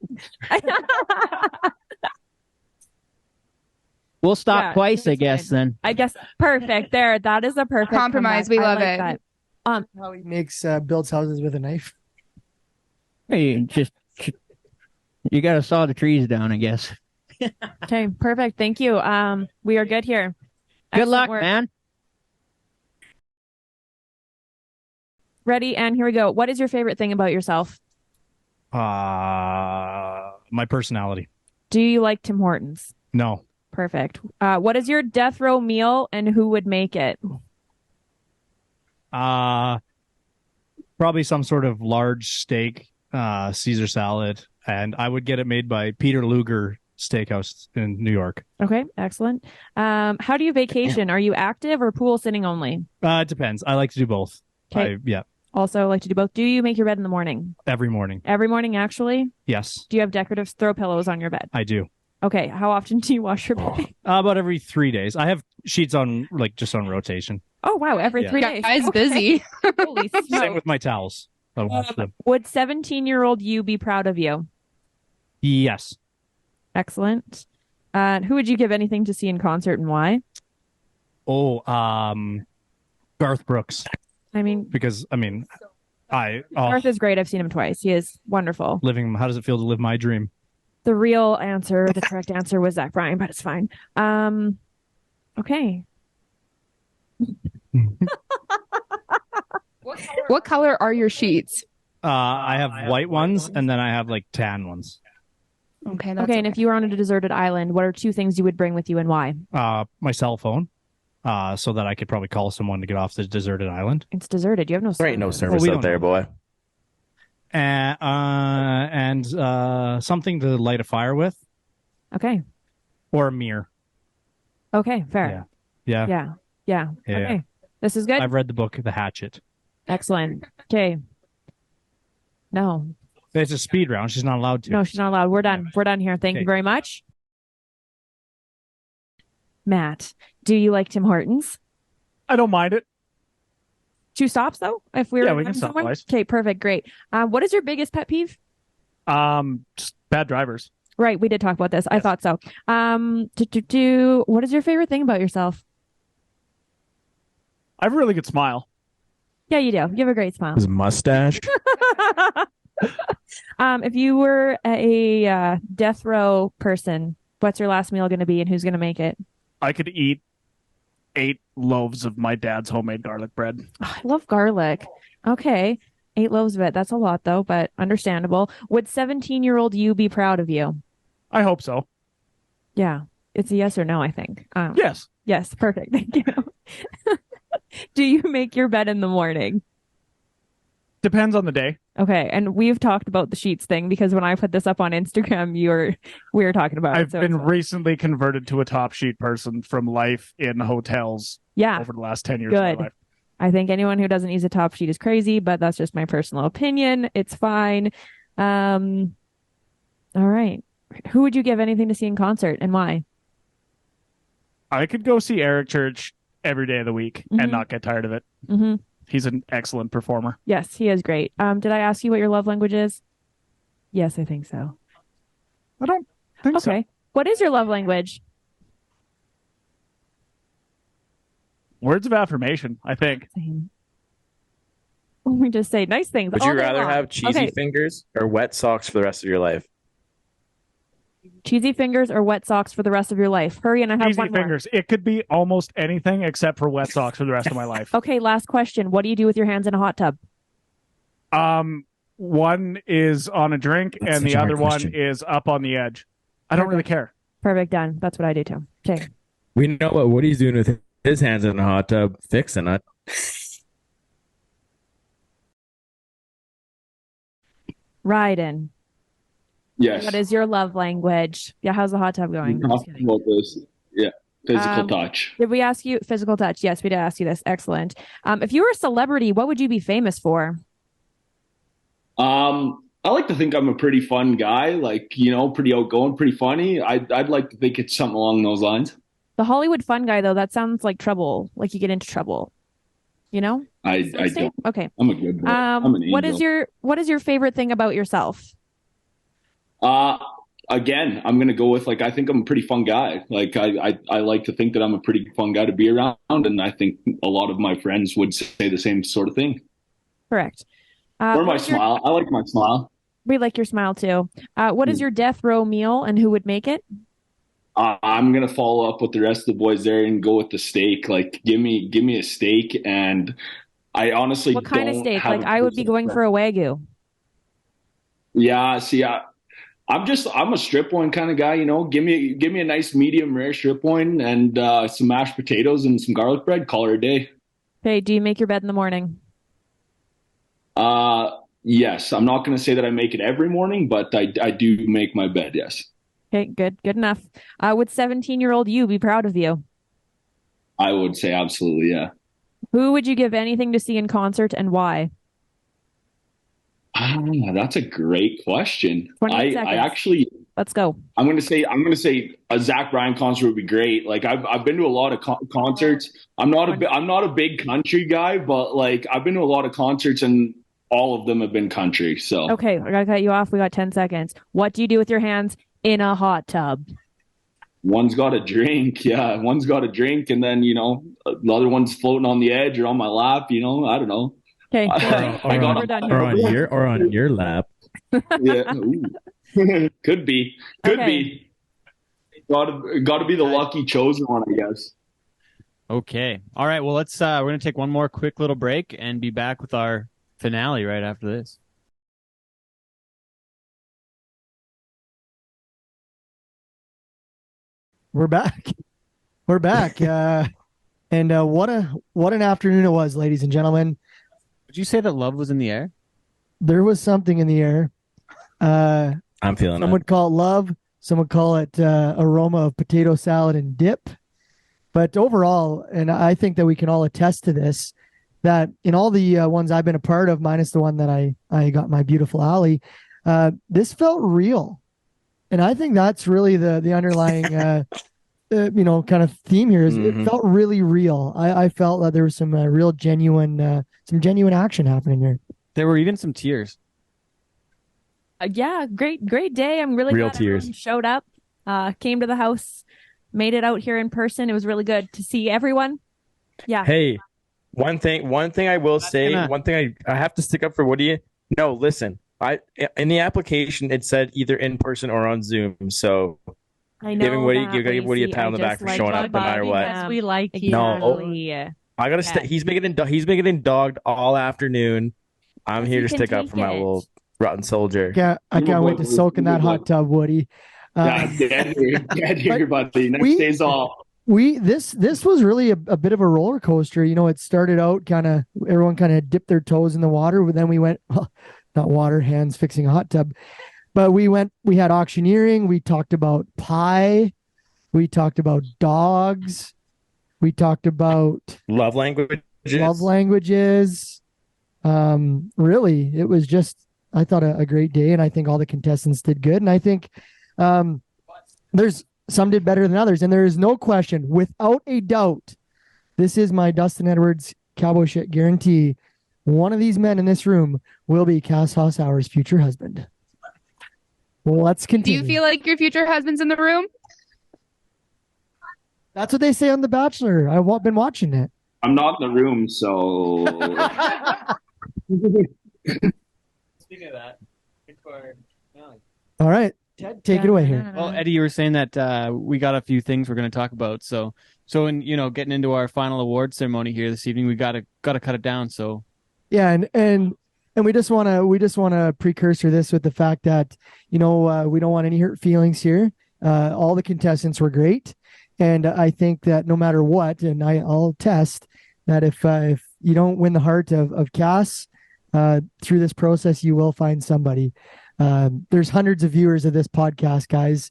We'll stop Yeah, twice, I that's guess, fine. then. I guess perfect. There, that is a perfect Compromise. comeback. We I love like it. that. How he builds houses with a knife. Hey, you got to saw the trees down, I guess. Okay, perfect. Thank you. We are good here. Good Excellent luck, work. man. Ready? And here we go. What is your favorite thing about yourself? My personality. Do you like Tim Hortons? No. Perfect. What is your death row meal and who would make it? Probably some sort of large steak, Caesar salad, and I would get it made by Peter Luger Steakhouse in New York. Okay, excellent. How do you vacation? Are you active or pool sitting only? It depends. I like to do both. Okay. Yeah, Also like to do both. Do you make your bed in the morning? every morning. Every morning, actually? Yes, Do you have decorative throw pillows on your bed? I do. Okay, how often do you wash your bed? About every 3 days. I have sheets on just on rotation. Oh, wow, every Yeah. 3 days. Guy's Okay. busy. Holy Same smokes. with my towels. I watched them. Would 17-year-old you be proud of you? Yes. Excellent. Who would you give anything to see in concert and why? Oh, Garth Brooks. I mean, Because Garth is great. I've seen him twice. He is wonderful. living. How does it feel to live my dream? The correct answer was Zach Bryan, but it's fine. Okay. What color are your sheets? I have white ones, and then I have like tan ones. Okay, Okay, and if you were on a deserted island, what are 2 things you would bring with you and why? My cell phone, so that I could probably call someone to get off the deserted island. It's deserted. You have no There ain't no service we out don't there, know. boy. And something to light a fire with, Okay. or a mirror. Okay, fair. Yeah. Yeah. Okay. This is good. I've read the book, The Hatchet. Excellent. Okay. No. It's a speed round. She's not allowed to. No, she's not allowed. We're done. We're done here. Thank you Okay. very much. Matt, do you like Tim Hortons? I don't mind it. 2 stops though? If we were Yeah, we going can stop somewhere? twice. Okay, perfect. Great. What is your biggest pet peeve? Just bad drivers. Right, we did talk about this. I thought so. What is your favorite thing about yourself? I have a really good smile. Yeah, you do. You have a great smile. His mustache. If you were a death row person, what's your last meal going to be and who's going to make it? I could eat 8 loaves of my dad's homemade garlic bread. Oh, I love garlic. Okay. 8 loaves of it. That's a lot though, but understandable. Would 17-year-old you be proud of you? I hope so. Yeah. It's a yes or no, I think. Yes. Yes. Perfect. Thank you. Do you make your bed in the morning? Depends on the day. Okay. And we've talked about the sheets thing because when I put this up on Instagram, we were talking about it. I've So been it's- recently converted to a top sheet person from life in hotels Yeah. over the last 10 years of Good. my life. I think anyone who doesn't use a top sheet is crazy, but that's just my personal opinion. It's fine. All right. Who would you give anything to see in concert and why? I could go see Eric Church every day of the week Mhm. and not get tired of it. Mm-hmm. He's an excellent performer. Yes, he is great. Did I ask you what your love language is? Yes, I think so. I don't think so. Okay. What is your love language? Words of affirmation, I think. Same. We just say nice things. Would all you day rather long. have cheesy Okay. fingers or wet socks for the rest of your life? Cheesy fingers or wet socks for the rest of your life? Hurry, and I have Cheesy one more. fingers. It could be almost anything except for wet socks for the rest of my life. Okay, last question. What do you do with your hands in a hot tub? One is on a drink That's and such the a hard other one question. is up on the edge. I don't really care. Perfect, done. That's what I do too. Okay. We know what Woody's doing with his hands in the hot tub, fixing it. Ryden, Yes. what is your love language? Yeah, how's the hot tub We going? I'm just talked kidding. about this. Yeah. Physical Um, touch. Did we ask you physical touch? Yes, we did ask you this. Excellent. If you were a celebrity, what would you be famous for? I like to think I'm a pretty fun guy, like, pretty outgoing, pretty funny. I'd like to think it's something along those lines. The Hollywood fun guy, though, that sounds like trouble. Like you get into trouble. You know? I don't. Okay. I'm a good boy. I'm an What is angel. what is your favorite thing about yourself? Again, I'm gonna go with I think I'm a pretty fun guy. Like I like to think that I'm a pretty fun guy to be around, and I think a lot of my friends would say the same sort of thing. Correct. Or my what is your- smile. I like my smile. We like your smile too. What is your death row meal and who would make it? I'm gonna follow up with the rest of the boys there and go with the steak. Like, give me a steak, and I honestly What kind of don't steak? have Like a I would be going for a Wagyu. Yeah, see, I'm a strip loin kind of guy. Give me a nice medium rare strip loin and some mashed potatoes and some garlic bread. Call her a day. Okay, do you make your bed in the morning? Yes, I'm not gonna say that I make it every morning, but I do make my bed. Yes, Okay, good enough. Would 17-year-old you be proud of you? I would say absolutely. Yeah. Who would you give anything to see in concert and why? That's a great question. 28 I seconds. actually Let's go. I'm gonna say a Zach Bryan concert would be great. Like I've been to a lot of concerts. I'm not a big country guy, but I've been to a lot of concerts, and all of them have been country. So Okay, I gotta cut you off. We got 10 seconds. What do you do with your hands in a hot tub? one's got a drink. Yeah, one's got a drink, and then the other one's floating on the edge or on my lap. I don't know. Okay, Or on your lap. Yeah, could be. Got to be the lucky chosen one, I guess. Okay. All right. Well, let's we're gonna take one more quick little break and be back with our finale right after this. We're back. We're back. And what an afternoon it was, ladies and gentlemen. Would you say that love was in the air? There was something in the air. I'm feeling Some would call it love. Some would call it aroma of potato salad and dip. But overall, and I think that we can all attest to this, that in all the ones I've been a part of, minus the one that I got my beautiful alley, this felt real. And I think that's really the underlying, kind of theme here is it felt really real. I felt that there was some real genuine action happening here. There were even some tears. Yeah, great day. I'm really Real glad tears. everyone showed up, came to the house, made it out here in person. It was really good to see everyone. Yeah. Hey, one thing I will say, one thing I have to stick up for Woody. No, listen, in the application it said either in person or on Zoom. So I know give Woody a pat on the back for showing up no matter what. Because we like you. Exactly. I gotta stay. He's making it dogged all afternoon. I'm here to stick up for my little rotten soldier. I can't wait to soak in that hot tub, Woody. Get here, buddy. Next day's all. This was really a bit of a roller coaster. It started out everyone kind of dipped their toes in the water, but then we went, not water, hands fixing a hot tub. But we had auctioneering. We talked about pie. We talked about dogs. We talked about love languages. Really, it was just, I thought, a great day, and I think all the contestants did good. And I think there's some did better than others, and there is no question, without a doubt, this is my Dustin Edwards cowboy shit guarantee. One of these men in this room will be Cass Hausauer's future husband. Well, let's continue. Do you feel like your future husband's in the room? That's what they say on The Bachelor. I've been watching it. I'm not in the room, so. Speaking of that, all right, Ted, take it away here. Well, Eddie, you were saying that we got a few things we're going to talk about. So in getting into our final award ceremony here this evening, we got to cut it down. So yeah, and we just want to precursor this with the fact that we don't want any hurt feelings here. All the contestants were great, and I think that no matter what, and I'll test that if you don't win the heart of Cass through this process, you will find somebody. There's hundreds of viewers of this podcast, guys.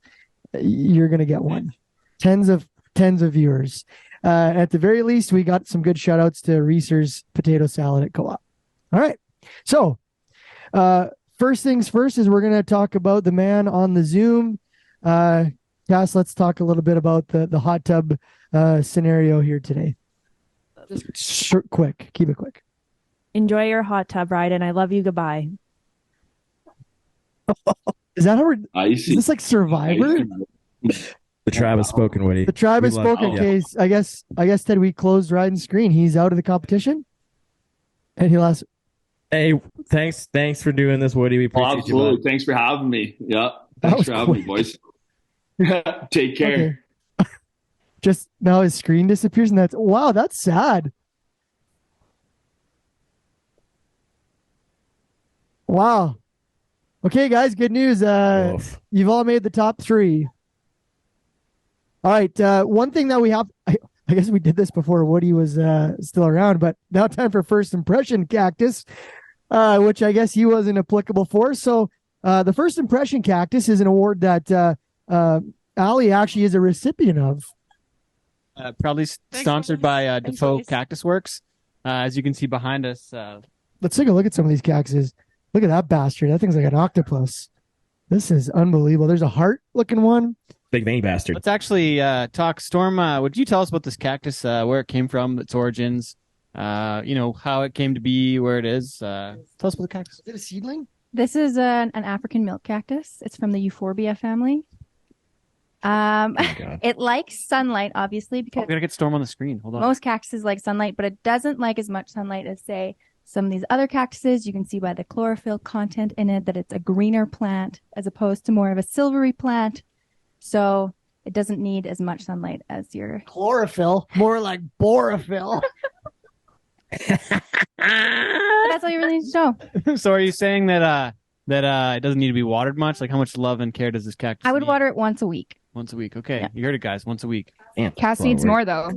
You're going to get one. Tens of viewers. At the very least, we got some good shout outs to Reese's Potato Salad at Co-op. All right. So first things first is we're going to talk about the man on the Zoom. Cass, let's talk a little bit about the hot tub scenario here today. Just quick. Keep it quick. Enjoy your hot tub, Ryden. I love you. Goodbye. Is that how we're? Is this like Survivor? The tribe has spoken, Woody. The tribe has spoken. Okay, I guess Ted, we closed Ryden's screen. He's out of the competition, and he lost. Hey, thanks for doing this, Woody. We appreciate absolutely. you. Thanks for having me. Yeah, thanks for having me, boys. Take care. Okay. Just now, his screen disappears, and that's sad. Wow. Okay, guys, good news. You've all made the top 3. All right. One thing that we have, I guess we did this before Woody was still around, but now time for first impression cactus, which I guess he wasn't applicable for. So the first impression cactus is an award that Ali actually is a recipient of. Probably sponsored by Defoe Cactus Works. As you can see behind us. Let's take a look at some of these cactuses. Look at that bastard. That thing's like an octopus. This is unbelievable. There's a heart-looking one. Big veiny bastard. Let's actually talk. Storm, would you tell us about this cactus, where it came from, its origins, how it came to be where it is. Tell us about the cactus. Is it a seedling? This is an African milk cactus. It's from the Euphorbia family. It likes sunlight, obviously, because we gotta get Storm on the screen. Hold on. most cactuses like sunlight, but it doesn't like as much sunlight as, say, some of these other cactuses. You can see by the chlorophyll content in it that it's a greener plant as opposed to more of a silvery plant. So it doesn't need as much sunlight as your chlorophyll, more like borophyll. That's all you really need to know. So are you saying that it doesn't need to be watered much? Like how much love and care does this cactus I would need? water it once a week. Once a week. Okay. Yeah. You heard it, guys. Once a week. Cass needs more though.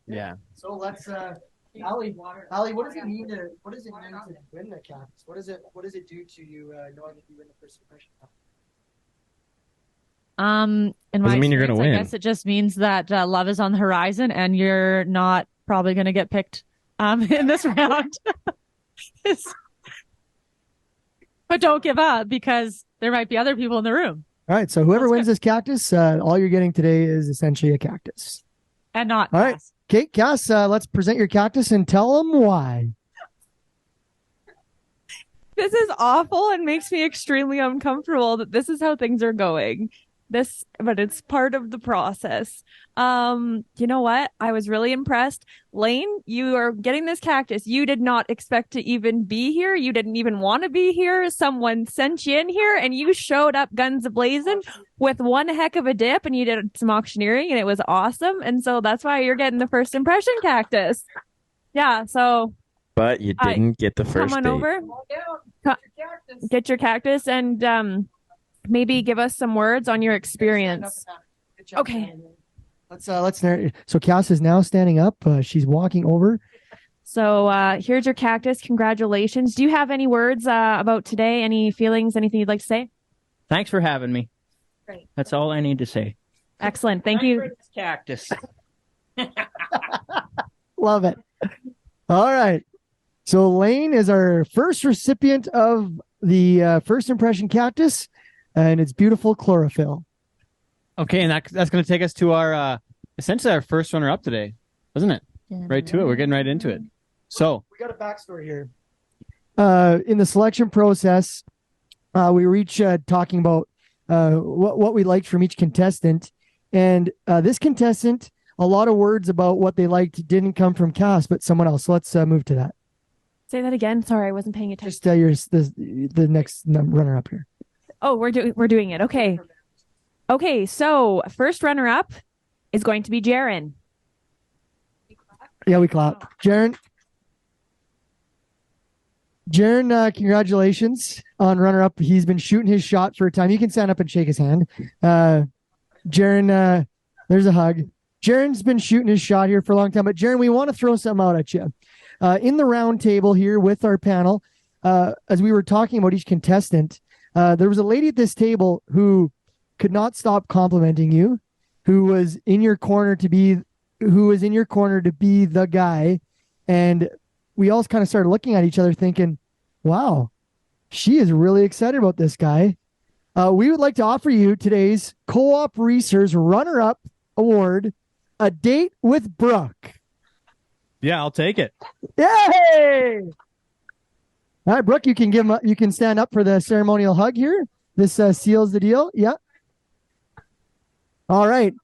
Yeah. So let's Allie, what does it mean to win the cactus? What does it do to you knowing that you win the first impression? In my Doesn't mean you're gonna experience, I win. guess it just means that love is on the horizon and you're not probably going to get picked in this round. But don't give up because there might be other people in the room All right, so whoever wins this cactus, all you're getting today is essentially a cactus. and not All right, us. Kate, Cass, let's present your cactus and tell them why. This is awful and makes me extremely uncomfortable that this is how things are going. But it's part of the process. You know what? I was really impressed. Lane, you are getting this cactus. You did not expect to even be here. You didn't even want to be here. Someone sent you in here and you showed up guns a-blazing with one heck of a dip and you did some auctioneering and it was awesome. And so that's why you're getting the first impression cactus. Yeah, so But you didn't get the first come on date. over. Get your cactus and maybe give us some words on your experience. Okay. Let's narrate. So Cass is now standing up. She's walking over. So here's your cactus. Congratulations. Do you have any words about today? Any feelings? Anything you'd like to say? Thanks for having me. Great. That's all I need to say. Excellent. Thank you. Cactus. Love it. All right. So Lane is our first recipient of the first impression cactus, and it's beautiful chlorophyll. Okay, and that's going to take us to our essentially our first runner up today, isn't it? Right to it. We're getting right into it. So we got a backstory here. In the selection process, we were each talking about what we liked from each contestant, and this contestant, a lot of words about what they liked didn't come from Cass, but someone else. So let's move to that. Say that again. Sorry, I wasn't paying attention. Just the next runner up here. Oh, we're doing it. Okay. Okay, so first runner up is going to be Jaren. Yeah, we clap. Jaren, congratulations on runner up. He's been shooting his shot for a time. You can stand up and shake his hand. Jaren, there's a hug. Jaren's been shooting his shot here for a long time, but Jaren, we want to throw something out at you. In the round table here with our panel, as we were talking about each contestant, there was a lady at this table who could not stop complimenting you, who was in your corner to be the guy. And we all kind of started looking at each other thinking, wow, she is really excited about this guy. We would like to offer you today's Co-op Research Runner-Up Award, A Date with Brooke. Yeah, I'll take it. Yay! All right, Brooke, you can stand up for the ceremonial hug here. This seals the deal. Yeah. All right.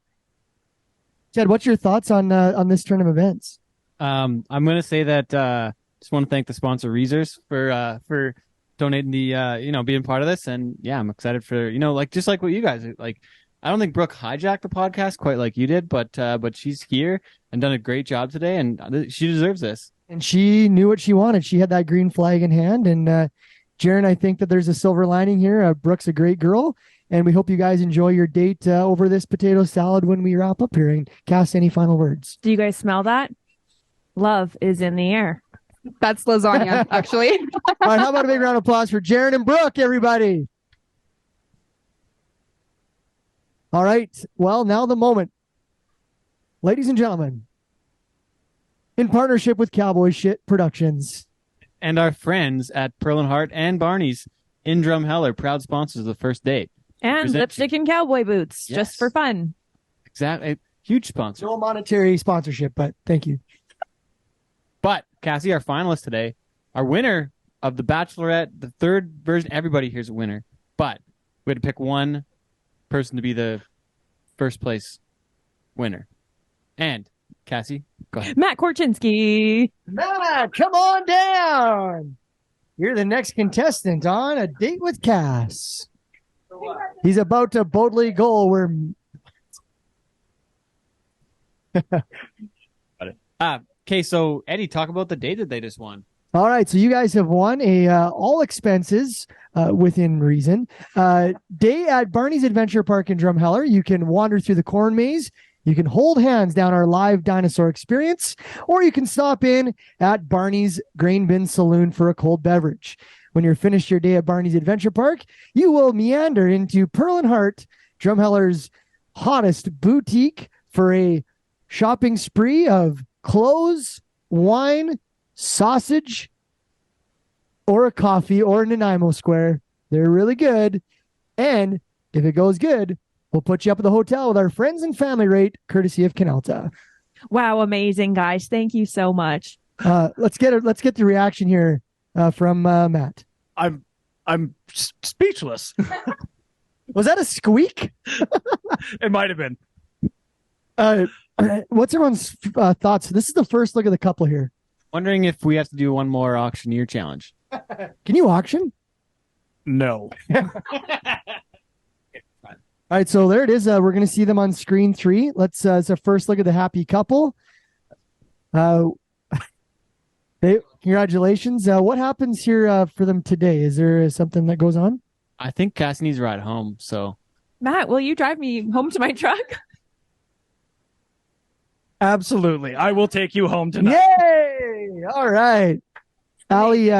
Chad, what's your thoughts on this turn of events? I'm going to say that just want to thank the sponsor Reezers for donating the being part of this, and yeah, I'm excited for just like what you guys like. I don't think Brooke hijacked the podcast quite like you did, but she's here and done a great job today, and she deserves this. And she knew what she wanted. She had that green flag in hand, and Jaren, I think that there's a silver lining here. Brooke's a great girl, and we hope you guys enjoy your date over this potato salad when we wrap up here. And Cass, any final words? Do you guys smell that? Love is in the air. That's lasagna, actually. All right, how about a big round of applause for Jaren and Brooke, everybody? All right, well, now the moment. Ladies and gentlemen, in partnership with Cowboy Shit Productions. And our friends at Pearl and Heart and Barney's in Drumheller, proud sponsors of the first date. And lipstick and cowboy boots, just for fun. Exactly. Huge sponsor. No monetary sponsorship, but thank you. But Cassie, our finalist today, our winner of the Bachelorette, the third version. Everybody here's a winner, but we had to pick one person to be the first place winner. And Cassie, go ahead. Matt Korchinski. Matt, come on down. You're the next contestant on A Date with Cass. He's about to boldly go where. Okay, so Eddie, talk about the date that they just won. All right, so you guys have won a all expenses within reason day at Barney's Adventure Park in Drumheller. You can wander through the corn maze. You can hold hands down our live dinosaur experience, or you can stop in at Barney's Grain Bin Saloon for a cold beverage. When you're finished your day at Barney's Adventure Park, you will meander into Pearl and Heart, Drumheller's hottest boutique, for a shopping spree of clothes, wine, sausage, or a coffee, or Nanaimo Square. They're really good. And if it goes good, we'll put you up at the hotel with our friends and family rate, courtesy of Canalta. Wow, amazing, guys. Thank you so much. Let's get the reaction here from Matt. I'm speechless. Was that a squeak? It might have been. What's everyone's thoughts? This is the first look of the couple here. Wondering if we have to do one more auctioneer challenge. Can you auction? No. All right, so there it is. We're going to see them on screen 3. Let's it's a first look at the happy couple. Congratulations. What happens here for them today? Is there something that goes on? I think Cassie needs a ride home, so. Matt, will you drive me home to my truck? Absolutely. I will take you home tonight. Yay! All right. Allie,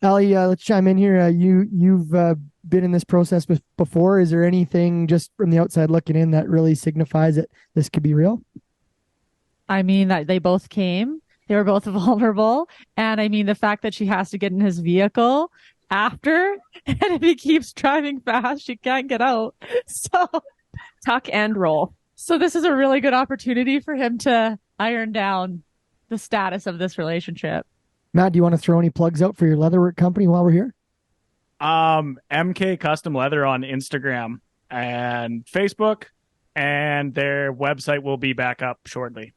let's chime in here. You've been in this process before. Is there anything just from the outside looking in that really signifies that this could be real? I mean, that they both came. They were both vulnerable. And I mean, the fact that she has to get in his vehicle after, and if he keeps driving fast, she can't get out. So tuck and roll. So this is a really good opportunity for him to iron down the status of this relationship. Matt, do you want to throw any plugs out for your leatherwork company while we're here? MK Custom Leather on Instagram and Facebook, and their website will be back up shortly.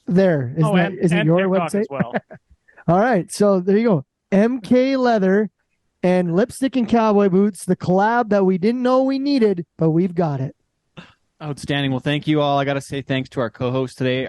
There. Is it your TikTok website? as well. All right. So there you go. MK Leather and Lipstick and Cowboy Boots, the collab that we didn't know we needed, but we've got it. Outstanding. Well, thank you all. I got to say thanks to our co-host today,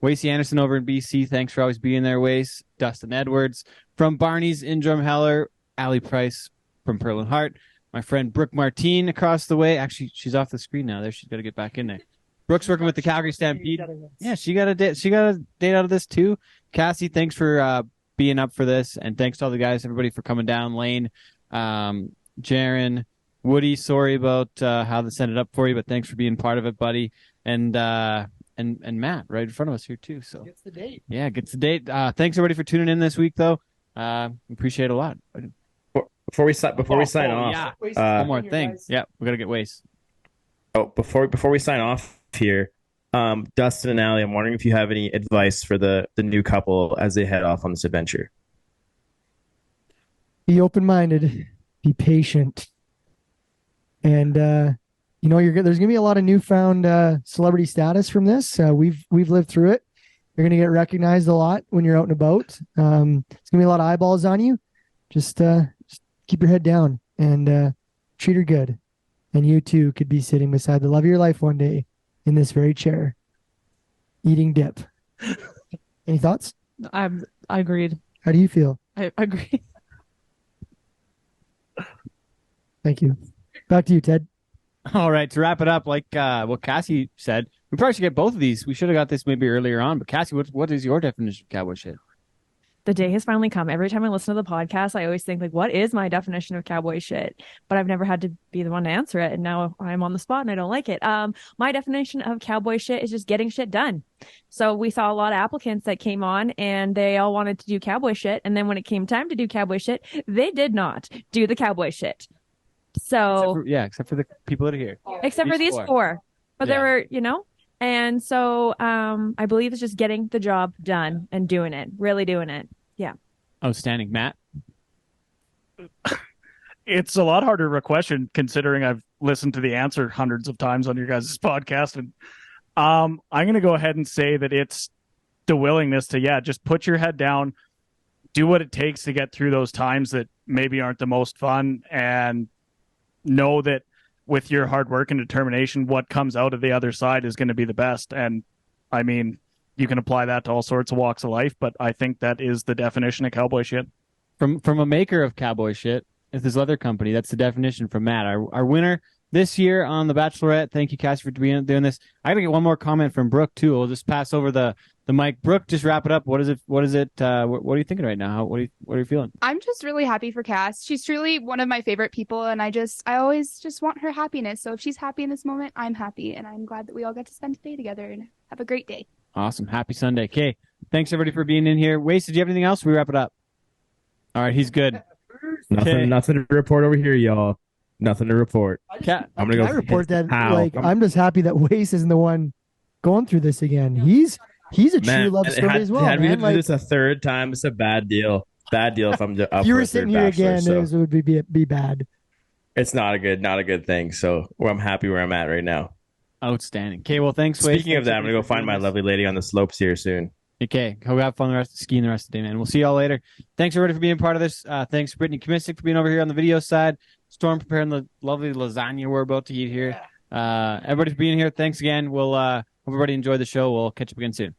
Wacey Anderson over in BC. Thanks for always being there, Wace. Dustin Edwards from Barney's in Drumheller. Allie Price from Pearl and Heart. My friend Brooke Martine across the way. Actually, she's off the screen now. There, she's got to get back in there. Brooke's working with the Calgary Stampede. Yeah, she got a date out of this too. Cassie, thanks for being up for this, and thanks to all the guys, everybody for coming down. Lane, Jaren, Woody, sorry about how this ended up for you, but thanks for being part of it, buddy. And Matt right in front of us here too. So gets the date. Yeah, gets the date. Thanks everybody for tuning in this week, though. Appreciate it a lot. Before we sign off, yeah. One more thing. Yeah, we gotta get Wace. Oh, before we sign off here, Dustin and Allie, I'm wondering if you have any advice for the new couple as they head off on this adventure. Be open-minded. Be patient. And there's gonna be a lot of newfound celebrity status from this. We've lived through it. You're gonna get recognized a lot when you're out and about. It's gonna be a lot of eyeballs on you. Just keep your head down and treat her good. And you too could be sitting beside the love of your life one day in this very chair, eating dip. Any thoughts? I agreed. How do you feel? I agree. Thank you. Back to you, Ted. All right, to wrap it up, like what Cassie said, we probably should get both of these. We should have got this maybe earlier on. But Cassie, what is your definition of cowboy shit? The day has finally come. Every time I listen to the podcast, I always think, like, what is my definition of cowboy shit? But I've never had to be the one to answer it. And now I'm on the spot and I don't like it. My definition of cowboy shit is just getting shit done. So we saw a lot of applicants that came on and they all wanted to do cowboy shit. And then when it came time to do cowboy shit, they did not do the cowboy shit. So except for the people that are here. Except for these four. But there were, And so I believe it's just getting the job done and doing it, really doing it. Yeah. Outstanding. Matt? It's a lot harder of a question considering I've listened to the answer hundreds of times on your guys' podcast. And I'm going to go ahead and say that it's the willingness to, just put your head down, do what it takes to get through those times that maybe aren't the most fun, and know that with your hard work and determination, what comes out of the other side is going to be the best. And I mean, you can apply that to all sorts of walks of life, but I think that is the definition of cowboy shit. From a maker of cowboy shit, it's this leather company. That's the definition from Matt. Our winner this year on The Bachelorette. Thank you, Cassie, for doing this. I gotta get one more comment from Brooke too. We'll just pass over the mic. Brooke, just wrap it up. What is it? What are you thinking right now? What are you feeling? I'm just really happy for Cass. She's truly one of my favorite people, and I always just want her happiness. So if she's happy in this moment, I'm happy, and I'm glad that we all got to spend today together and have a great day. Awesome. Happy Sunday. Okay. Thanks everybody for being in here. Waste, did you have anything else? We wrap it up. All right, he's good. Nothing to report over here, y'all. Nothing to report. I'm gonna go report that. I'm just happy that Wace isn't the one going through this again. He's a true love story as well. Had we man. to do this a third time, it's a bad deal. Bad deal if I'm up if you for were a sitting third here bachelor, again, so. it would be bad. It's not a good thing. So I'm happy where I'm at right now. Outstanding. Okay, well, thanks, Wace. Speaking of that, I'm gonna go find my lovely lady on the slopes here soon. Okay, go have fun skiing the rest of the day, man. We'll see y'all later. Thanks everybody for being part of this. Thanks Brittany Kamisik for being over here on the video side. Storm preparing the lovely lasagna we're about to eat here. Everybody for being here. Thanks again. We'll hope everybody enjoyed the show. We'll catch up again soon.